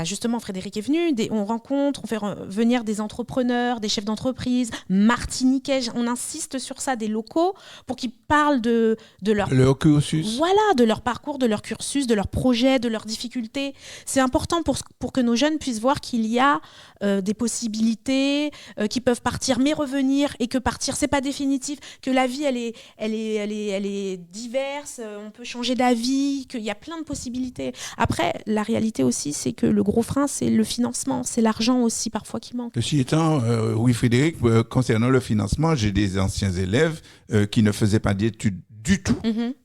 justement, Frédéric est venu, on rencontre, on fait venir des entrepreneurs, des chefs d'entreprise, martiniquais, on insiste sur ça, des locaux, pour qu'ils parlent de leur cursus. Voilà, de leur parcours, de leur cursus, de leurs projets, de leurs difficultés. C'est important pour que nos jeunes puissent voir qu'il y a des possibilités, qui peuvent partir mais revenir, et que partir c'est pas définitif, que la vie elle est diverse, on peut changer d'avis, qu'il y a plein de possibilités. Après, la réalité aussi, c'est que le gros frein, c'est le financement, c'est l'argent aussi parfois qui manque. Ceci étant, oui Frédéric, concernant le financement, j'ai des anciens élèves qui ne faisaient pas d'études du tout,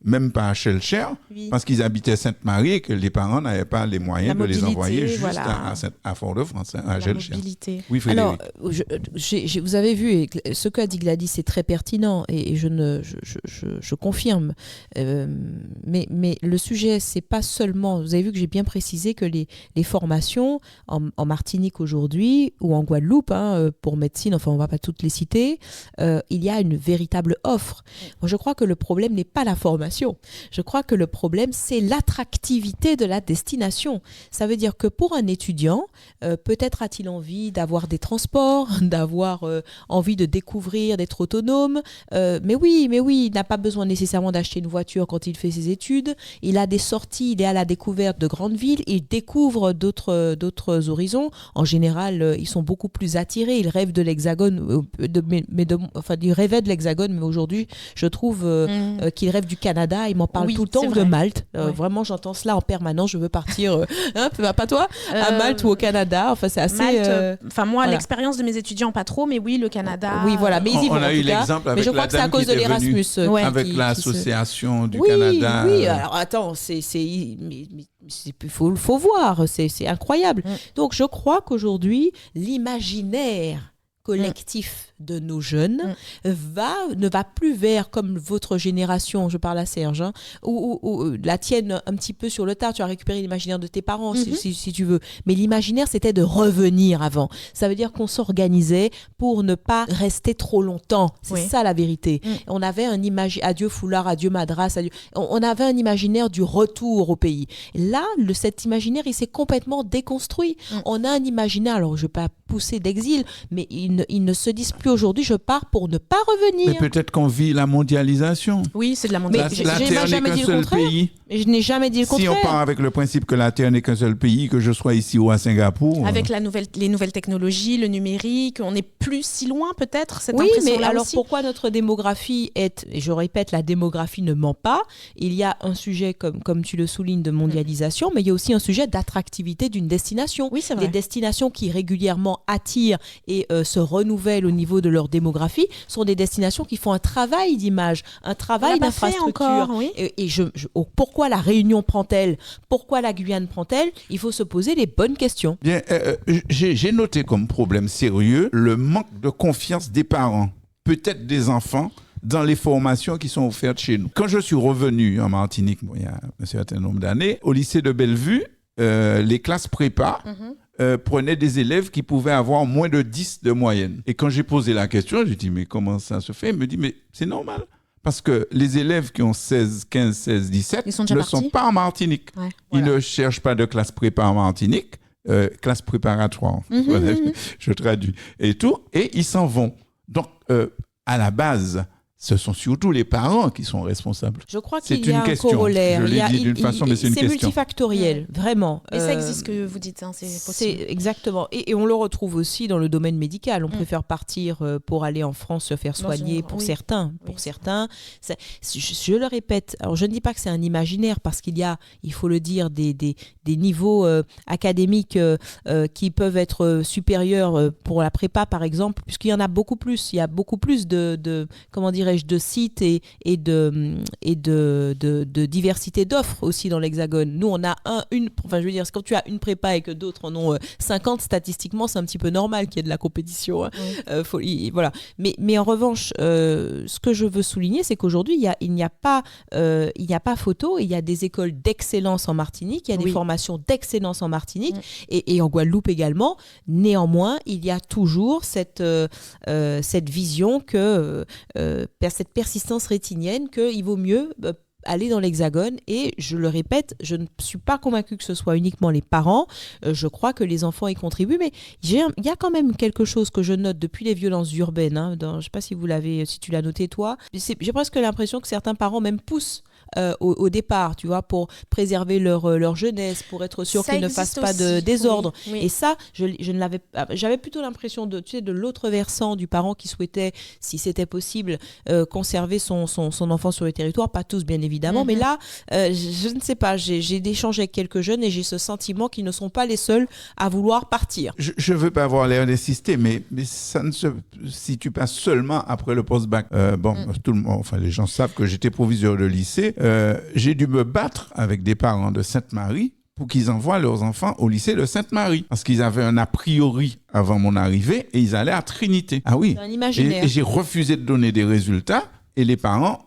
même pas à Shellcher, parce qu'ils habitaient Sainte-Marie et que les parents n'avaient pas les moyens de les envoyer juste à Fort-de-France, à Shellcher. Oui, Frédéric. Alors, vous avez vu, ce qu'a dit Gladys, c'est très pertinent et je confirme. Mais le sujet, c'est pas seulement... Vous avez vu que j'ai bien précisé que les formations en Martinique aujourd'hui ou en Guadeloupe, pour médecine, enfin on ne va pas toutes les citer, il y a une véritable offre. Moi, je crois que le problème n'est pas la formation. Je crois que le problème, c'est l'attractivité de la destination. Ça veut dire que pour un étudiant, peut-être a-t-il envie d'avoir des transports, d'avoir envie de découvrir, d'être autonome. Mais oui, il n'a pas besoin nécessairement d'acheter une voiture quand il fait ses études. Il a des sorties, il est à la découverte de grandes villes, il découvre d'autres horizons. En général, ils sont beaucoup plus attirés. Ils rêvent de l'Hexagone, ils rêvaient de l'Hexagone, mais aujourd'hui, je trouve qu'il rêve du Canada. Il m'en parle tout le temps, ou de Malte. Vraiment, j'entends cela en permanence. Je veux partir, pas toi, à Malte ou au Canada. Enfin, c'est assez... moi, l'expérience de mes étudiants, pas trop, mais oui, le Canada... Oui, voilà. Mais ils y vont, on a eu l'exemple avec la dame qui était venue avec l'association du Canada. Oui, alors attends, il faut voir, c'est incroyable. Donc, je crois qu'aujourd'hui, l'imaginaire collectif de nos jeunes ne va plus vers, comme votre génération, je parle à Serge, ou la tienne un petit peu sur le tard, tu as récupéré l'imaginaire de tes parents si tu veux, mais l'imaginaire c'était de revenir avant. Ça veut dire qu'on s'organisait pour ne pas rester trop longtemps, c'est ça la vérité. On avait un imaginaire, adieu foulard, adieu madras, on avait un imaginaire du retour au pays. Là, cet imaginaire il s'est complètement déconstruit. On a un imaginaire, alors je ne vais pas pousser d'exil, mais ils ne se disent plus aujourd'hui, je pars pour ne pas revenir. Mais peut-être qu'on vit la mondialisation. Oui, c'est de la mondialisation. La Terre n'est qu'un seul pays. Je n'ai jamais dit le contraire. Si on part avec le principe que la Terre n'est qu'un seul pays, que je sois ici ou à Singapour... Avec les nouvelles technologies, le numérique, on n'est plus si loin peut-être, cette impression-là. Oui, mais alors aussi. Pourquoi notre démographie est... Et je répète, la démographie ne ment pas. Il y a un sujet, comme tu le soulignes, de mondialisation, mais il y a aussi un sujet d'attractivité d'une destination. Oui, c'est vrai. Les destinations qui régulièrement attirent et se renouvellent au niveau de leur démographie sont des destinations qui font un travail d'image, un travail d'infrastructure. Pourquoi la Réunion prend-elle? Pourquoi la Guyane prend-elle? Il faut se poser les bonnes questions. Bien, j'ai noté comme problème sérieux le manque de confiance des parents, peut-être des enfants, dans les formations qui sont offertes chez nous. Quand je suis revenu en Martinique, il y a un certain nombre d'années, au lycée de Bellevue, les classes prépa prenaient des élèves qui pouvaient avoir moins de 10 de moyenne. Et quand j'ai posé la question, j'ai dit, mais comment ça se fait? Il me dit, mais c'est normal. Parce que les élèves qui ont 16, 15, 16, 17 ne sont pas en Martinique. Ouais, voilà. Ils ne cherchent pas de classe prépa en Martinique, classe préparatoire, je traduis, et tout, et ils s'en vont. Donc, à la base, ce sont surtout les parents qui sont responsables. Je crois qu'il y a un corollaire. Je l'ai dit d'une façon, mais c'est une question. C'est multifactoriel, vraiment. Et ça existe ce que vous dites, c'est possible. Exactement. Et on le retrouve aussi dans le domaine médical. On préfère partir pour aller en France se faire soigner certains. Pour certains. Je le répète, alors je ne dis pas que c'est un imaginaire parce il faut le dire, des niveaux académiques qui peuvent être supérieurs pour la prépa, par exemple, puisqu'il y en a beaucoup plus. Il y a beaucoup plus de comment dirais-je, dirais-je, de sites et de diversité d'offres aussi dans l'Hexagone. Nous, on a enfin, je veux dire, quand tu as une prépa et que d'autres en ont 50, statistiquement, c'est un petit peu normal qu'il y ait de la compétition. Hein. Voilà. Mais en revanche, ce que je veux souligner, c'est qu'aujourd'hui, il n'y a pas photo. Il y a des écoles d'excellence en Martinique, il y a des formations d'excellence en Martinique et en Guadeloupe également. Néanmoins, il y a toujours cette vision cette persistance rétinienne qu'il vaut mieux aller dans l'Hexagone. Et je le répète, je ne suis pas convaincue que ce soit uniquement les parents. Je crois que les enfants y contribuent, mais il y a quand même quelque chose que je note depuis les violences urbaines. Hein, je ne sais pas si tu l'as noté toi. J'ai presque l'impression que certains parents même poussent au départ, tu vois, pour préserver leur jeunesse, pour être sûr qu'ils ne fassent pas de désordre. Oui. Et ça, j'avais plutôt l'impression de l'autre versant du parent qui souhaitait, si c'était possible, conserver son enfant sur le territoire, pas tous bien évidemment, mais là, je ne sais pas, j'ai échangé avec quelques jeunes et j'ai ce sentiment qu'ils ne sont pas les seuls à vouloir partir. Je ne veux pas avoir l'air d'insister, mais ça ne se situe pas seulement après le post-bac. Tout le monde, enfin, les gens savent que j'étais proviseur de lycée. J'ai dû me battre avec des parents de Sainte-Marie pour qu'ils envoient leurs enfants au lycée de Sainte-Marie. Parce qu'ils avaient un a priori avant mon arrivée et ils allaient à Trinité. Ah oui. C'est un imaginaire. Et j'ai refusé de donner des résultats et les parents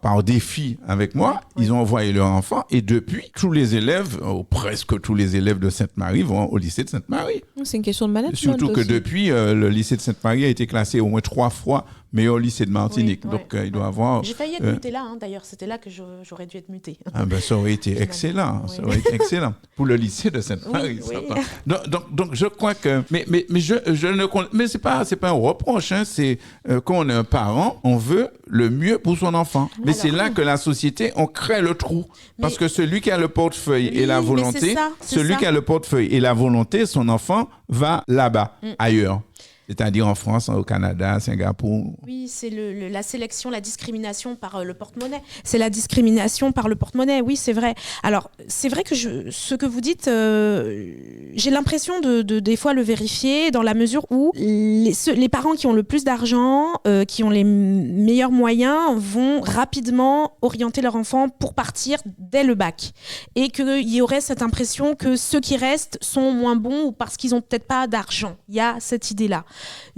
par défi avec moi, ils ont envoyé leurs enfants et depuis, tous les élèves, ou presque tous les élèves de Sainte-Marie vont au lycée de Sainte-Marie. C'est une question de management. Surtout que aussi. Depuis, le lycée de Sainte-Marie a été classé au moins 3 fois meilleur lycée de Martinique. Donc, il doit avoir... J'ai failli être mutée là, d'ailleurs. C'était là que j'aurais dû être mutée. Ça aurait été excellent. Ça aurait été excellent pour le lycée de Sainte-Marie. Donc, je crois que... Mais c'est pas un reproche. Hein, c'est quand on est un parent, on veut le mieux pour son enfant. Mais c'est là que la société, on crée le trou. Parce que celui qui a le portefeuille et la volonté, qui a le portefeuille et la volonté, son enfant va là-bas, ailleurs. C'est-à-dire en France, au Canada, à Singapour. Oui, c'est la sélection, la discrimination par le porte-monnaie. C'est la discrimination par le porte-monnaie, oui, c'est vrai. Alors, c'est vrai que ce que vous dites, j'ai l'impression de des fois le vérifier dans la mesure où les parents qui ont le plus d'argent, qui ont les meilleurs moyens, vont rapidement orienter leur enfant pour partir dès le bac. Et qu'il y aurait cette impression que ceux qui restent sont moins bons ou parce qu'ils n'ont peut-être pas d'argent. Il y a cette idée-là.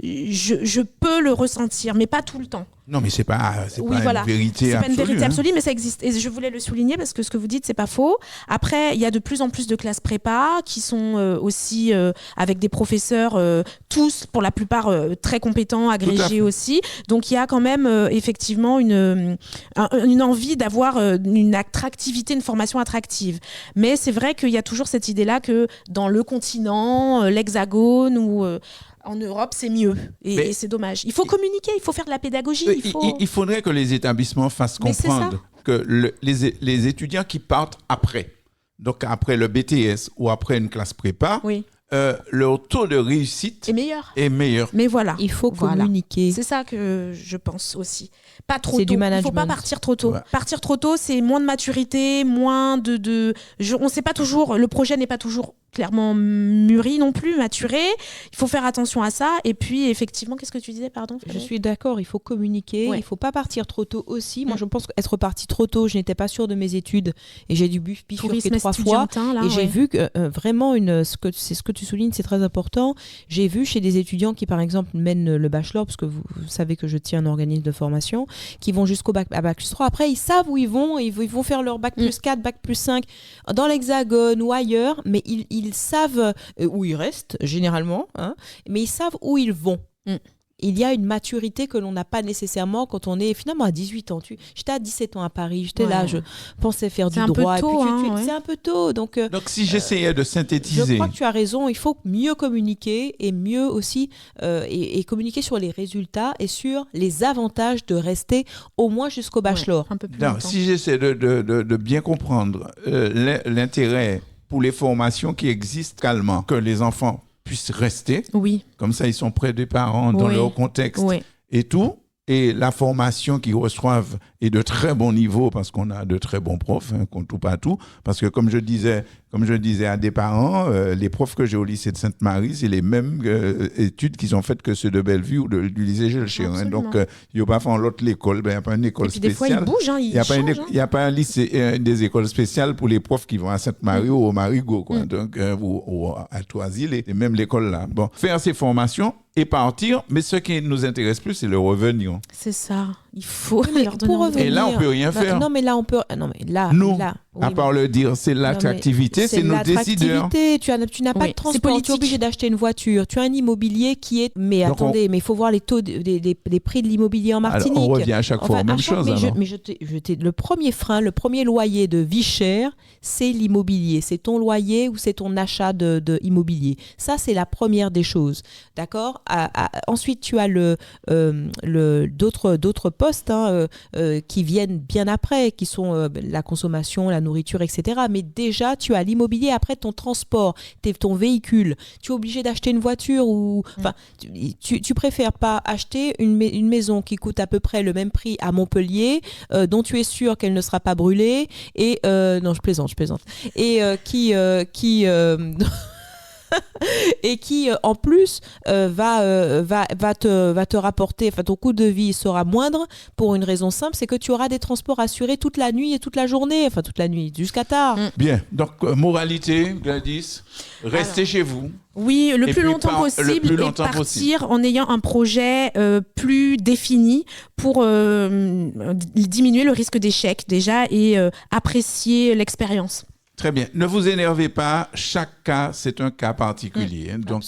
Je peux le ressentir, mais pas tout le temps. Non, mais c'est pas une vérité absolue. C'est pas une vérité absolue, mais ça existe. Et je voulais le souligner parce que ce que vous dites, c'est pas faux. Après, il y a de plus en plus de classes prépa qui sont aussi avec des professeurs, tous, pour la plupart, très compétents, agrégés aussi. Donc, il y a quand même effectivement une envie d'avoir une attractivité, une formation attractive. Mais c'est vrai qu'il y a toujours cette idée-là que dans le continent, l'Hexagone ou... en Europe, c'est mieux. Et c'est dommage. Il faut communiquer, il faut faire de la pédagogie. Il faudrait que les établissements fassent comprendre que les étudiants qui partent après, donc après le BTS ou après une classe prépa, leur taux de réussite est meilleur. Mais voilà. Il faut communiquer. C'est ça que je pense aussi. Pas trop tôt. Il ne faut pas partir trop tôt. Ouais. Partir trop tôt, c'est moins de maturité, moins on ne sait pas toujours, le projet n'est pas toujours clairement mûri non plus, maturé. Il faut faire attention à ça. Et puis, effectivement, qu'est-ce que tu disais, pardon ? Je suis d'accord, il faut communiquer. Il ne faut pas partir trop tôt aussi. Moi, je pense qu'être partie trop tôt, je n'étais pas sûre de mes études et j'ai dû bifurquer 3 fois. Là, et j'ai vu que vraiment, c'est ce que tu soulignes, c'est très important. J'ai vu chez des étudiants qui, par exemple, mènent le bachelor, parce que vous savez que je tiens un organisme de formation, qui vont jusqu'au bac plus 3. Après, ils savent où ils vont faire leur bac plus 4, bac plus 5 dans l'Hexagone ou ailleurs, mais ils savent où ils restent, généralement, hein, mais ils savent où ils vont. Il y a une maturité que l'on n'a pas nécessairement quand on est finalement à 18 ans. J'étais à 17 ans à Paris, j'étais là, je pensais faire du droit. C'est un peu tôt. Donc si j'essayais de synthétiser... Je crois que tu as raison, il faut mieux communiquer et mieux aussi et communiquer sur les résultats et sur les avantages de rester au moins jusqu'au bachelor. Un peu plus longtemps. Si j'essaie de bien comprendre l'intérêt pour les formations qui existent calmement, que les enfants puissent rester. Oui. Comme ça, ils sont près des parents dans leur contexte et tout. Et la formation qu'ils reçoivent est de très bon niveau parce qu'on a de très bons profs, qu'on ne touche pas à tout. Parce que comme je disais, comme je disais à des parents, les profs que j'ai au lycée de Sainte-Marie, c'est les mêmes études qu'ils ont faites que ceux de Bellevue ou du lycée Jules Chérin. Donc, il n'y a pas fait l'autre l'école, il n'y a pas une école spéciale. Des fois, ils bougent, il n'y a pas un lycée, des écoles spéciales pour les profs qui vont à Sainte-Marie ou au Marigot, quoi. Donc, ou à Toisy, et même l'école là. Bon, faire ces formations et partir, mais ce qui nous intéresse plus, c'est le revenir. C'est ça. Il faut leur donner envie. Et là, on peut rien faire. Non, mais là, on peut. Non, mais là. Nous, là, à part le dire, c'est l'attractivité, c'est nos décideurs. Tu n'as pas de transport, tu es obligé d'acheter une voiture. Tu as un immobilier qui est. Mais donc attendez, mais il faut voir les taux, les prix de l'immobilier en Martinique. Alors, on revient à chaque fois aux mêmes choses. Mais le premier frein, le premier loyer de vie chère, c'est l'immobilier. C'est ton loyer ou c'est ton achat de immobilier. Ça, c'est la première des choses. D'accord ? Ensuite, tu as d'autres postes qui viennent bien après, qui sont la consommation, la nourriture, etc. Mais déjà, tu as l'immobilier, après ton transport, ton véhicule. Tu es obligé d'acheter une voiture ou... Enfin, tu préfères pas acheter une maison qui coûte à peu près le même prix à Montpellier, dont tu es sûr qu'elle ne sera pas brûlée, et... non, je plaisante. Et et qui en plus va te rapporter, enfin ton coût de vie sera moindre pour une raison simple, c'est que tu auras des transports assurés toute la nuit et toute la journée, enfin toute la nuit jusqu'à tard. Bien, donc moralité, Gladys, restez chez vous. Oui, le plus longtemps possible et partir en ayant un projet plus défini pour diminuer le risque d'échec déjà et apprécier l'expérience. Très bien. Ne vous énervez pas. Chaque cas, c'est un cas particulier. Donc,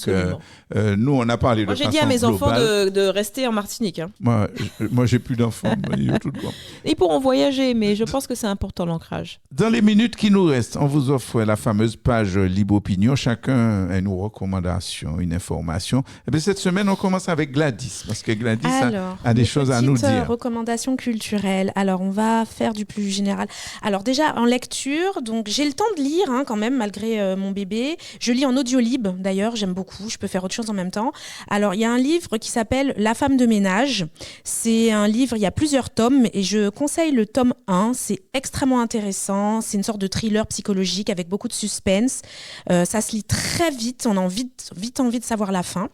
nous, on a parlé de façon globale. J'ai dit à mes enfants de rester en Martinique. Hein. Moi, j'ai plus d'enfants. Ils pourront voyager, mais je pense que c'est important l'ancrage. Dans les minutes qui nous restent, on vous offre la fameuse page Libre Opinion. Chacun a une recommandation, une information. Et bien, cette semaine, on commence avec Gladys, parce que Gladys a des choses à nous dire. Recommandations culturelles. Alors, on va faire du plus général. Alors, déjà, en lecture, donc j'ai le temps de lire quand même, malgré mon bébé. Je lis en audiolib, d'ailleurs, j'aime beaucoup. Je peux faire autre chose en même temps. Alors, il y a un livre qui s'appelle La femme de ménage. C'est un livre, il y a plusieurs tomes, et je conseille le tome 1. C'est extrêmement intéressant. C'est une sorte de thriller psychologique avec beaucoup de suspense. Ça se lit très vite. On a vite envie de savoir la fin.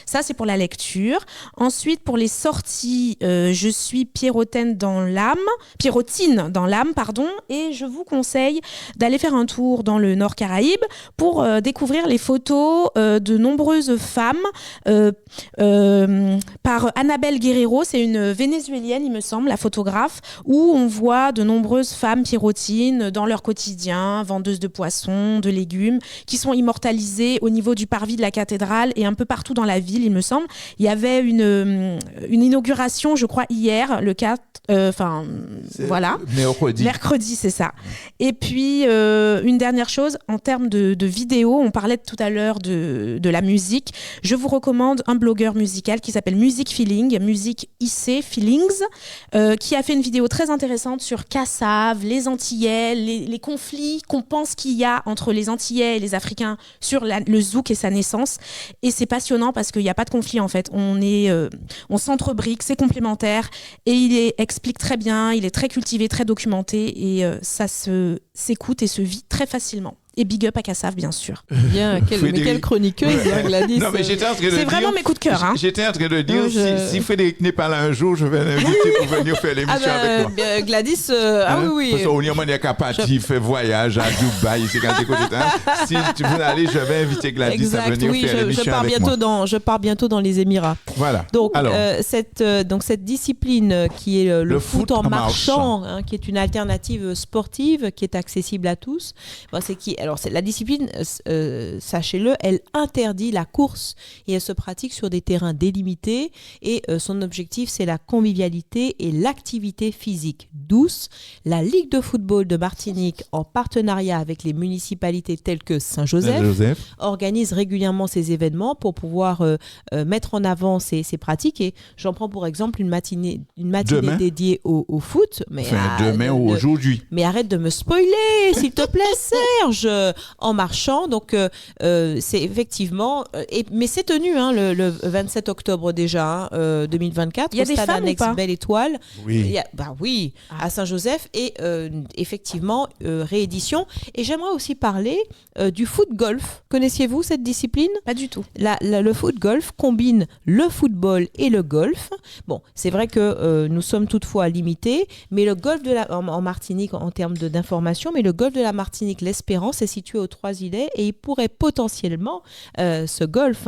Ça, c'est pour la lecture. Ensuite, pour les sorties, je suis Pierrotine dans l'âme, et je vous conseille d'aller faire un tour dans le Nord Caraïbe pour découvrir les photos de nombreuses femmes par Annabelle Guerrero. C'est une Vénézuélienne, il me semble, la photographe, où on voit de nombreuses femmes pierrotines dans leur quotidien, vendeuses de poissons, de légumes, qui sont immortalisées au niveau du parvis de la cathédrale et un peu partout dans la ville, il me semble. Il y avait une inauguration, je crois, hier, le 4, voilà. Mercredi, c'est ça. Et puis, une dernière chose, en termes de vidéos, on parlait tout à l'heure de la musique. Je vous recommande un blogueur musical qui s'appelle Music Feeling, Music IC Feelings, qui a fait une vidéo très intéressante sur Kassav, les Antillais, les conflits qu'on pense qu'il y a entre les Antillais et les Africains sur le zouk et sa naissance. Et c'est passionnant parce qu'il n'y a pas de conflit en fait. On s'entrebrique, c'est complémentaire et il explique très bien, il est très cultivé, très documenté et ça s'écoute et se vit très facilement. Et big up à Kassav, bien sûr. Bien, quelle chroniqueuse, Gladys. Non, mais j'étais en train de c'est vraiment mes coups de cœur. J'étais en train de dire, si Frédéric n'est pas là un jour, je vais l'inviter pour venir faire l'émission avec moi. Gladys, oui. Parce qu'on y a capable, fait voyage à Dubaï, c'est quand si tu veux aller, je vais inviter Gladys à venir faire l'émission avec moi. Je pars bientôt dans les Émirats. Voilà. Donc, cette discipline qui est le foot en marchant, qui est une alternative sportive qui est accessible à tous, alors, la discipline, sachez-le, elle interdit la course et elle se pratique sur des terrains délimités et son objectif, c'est la convivialité et l'activité physique douce. La Ligue de football de Martinique, en partenariat avec les municipalités telles que Saint-Joseph, organise régulièrement ces événements pour pouvoir mettre en avant ces pratiques. Et j'en prends pour exemple une matinée dédiée au foot. Mais demain ou aujourd'hui. Mais arrête de me spoiler, s'il te plaît, Serge. en marchant. Donc, c'est effectivement... mais c'est tenu le 27 octobre déjà, 2024. Il y a des stade femmes annexe ou pas? Belle Étoile. Oui. Oui, à Saint-Joseph. Et effectivement, réédition. Et j'aimerais aussi parler du foot-golf. Connaissiez-vous cette discipline? Pas du tout. Le foot-golf combine le football et le golf. Bon, c'est vrai que nous sommes toutefois limités, mais le golf en Martinique, en termes d'information, mais le golf de la Martinique, l'Espérance, est situé aux Trois-Îlets et il pourrait potentiellement, ce golf,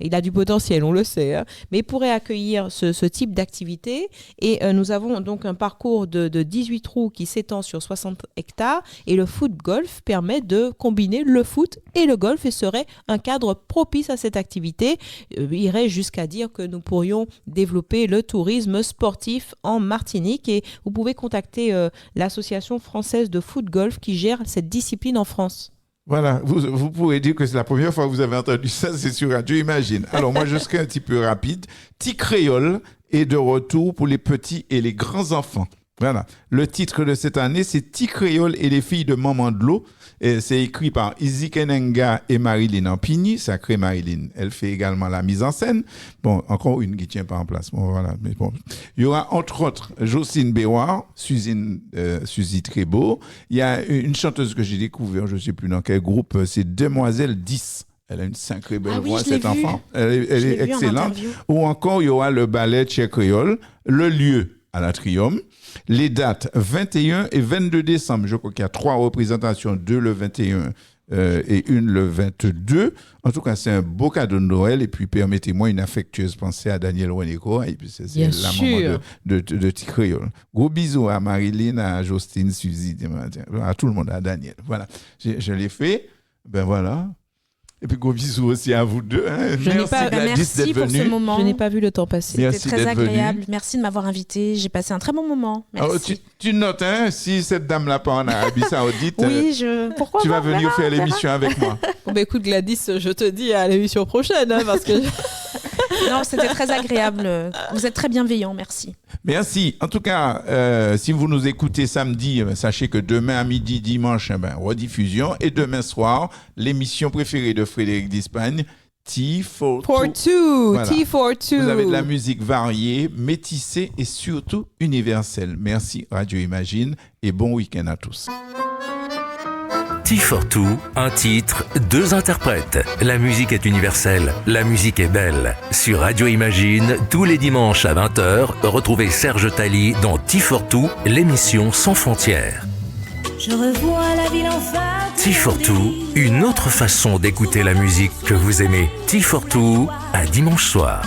il a du potentiel, on le sait, mais il pourrait accueillir ce type d'activité. Et nous avons donc un parcours de 18 trous qui s'étend sur 60 hectares et le foot-golf permet de combiner le foot et le golf et serait un cadre propice à cette activité. Irait jusqu'à dire que nous pourrions développer le tourisme sportif en Martinique et vous pouvez contacter l'association française de foot-golf qui gère cette discipline en France. Voilà, vous pouvez dire que c'est la première fois que vous avez entendu ça, c'est sur Radio Imagine. Alors moi, je serai un petit peu rapide. Ticréole est de retour pour les petits et les grands enfants. Voilà, le titre de cette année, c'est Ticréole et les filles de Maman de l'eau. Et c'est écrit par Izzy Kenenga et Marilyn Ampigny. Sacrée Marilyn, elle fait également la mise en scène. Bon, encore une qui tient pas en place. Bon, voilà. Mais bon. Il y aura entre autres Jocelyne Béouard, Suzy Trébeau. Il y a une chanteuse que j'ai découverte, je ne sais plus dans quel groupe, c'est Demoiselle 10. Elle a une sacrée belle voix, cet enfant. Elle est excellente. Ou encore, il y aura le ballet Tchèque Créole, le lieu à l'Atrium. Les dates 21 et 22 décembre, je crois qu'il y a 3 représentations, 2 le 21 et une le 22. En tout cas, c'est un beau cadeau de Noël. Et puis, permettez-moi une affectueuse pensée à Daniel Renéco. Et puis, c'est la maman de Ticréole. Gros bisous à Marilyn, à Justine, Suzy, à tout le monde, à Daniel. Voilà, je l'ai fait. Ben voilà. Et puis gros bisous aussi à vous deux. Merci pour ce moment. Je n'ai pas vu le temps passer. C'était très agréable. Merci de m'avoir invité. J'ai passé un très bon moment. Merci. Alors, tu notes, si cette dame-là part en Arabie Saoudite, oui, pourquoi tu vas venir faire l'émission avec moi. Bon, écoute Gladys, je te dis à l'émission prochaine, parce que... Non, c'était très agréable. Vous êtes très bienveillant, merci. Merci. En tout cas, si vous nous écoutez samedi, sachez que demain à midi, dimanche, rediffusion. Et demain soir, l'émission préférée de Frédéric D'Espagne, T42. Voilà. T42. Vous avez de la musique variée, métissée et surtout universelle. Merci Radio Imagine et bon week-end à tous. T42, un titre, 2 interprètes. La musique est universelle, la musique est belle. Sur Radio Imagine, tous les dimanches à 20h, retrouvez Serge Tali dans T42, l'émission sans frontières. Je revois la ville en face. T42, une autre façon d'écouter la musique que vous aimez. T42, à dimanche soir.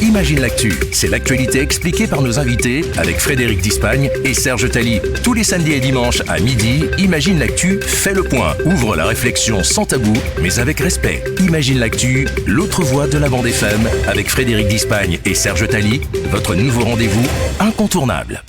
Imagine l'actu, c'est l'actualité expliquée par nos invités avec Frédéric D'Espagne et Serge Tali. Tous les samedis et dimanches à midi, Imagine l'actu fait le point, ouvre la réflexion sans tabou, mais avec respect. Imagine l'actu, l'autre voix de la bande FM avec Frédéric D'Espagne et Serge Tali, votre nouveau rendez-vous incontournable.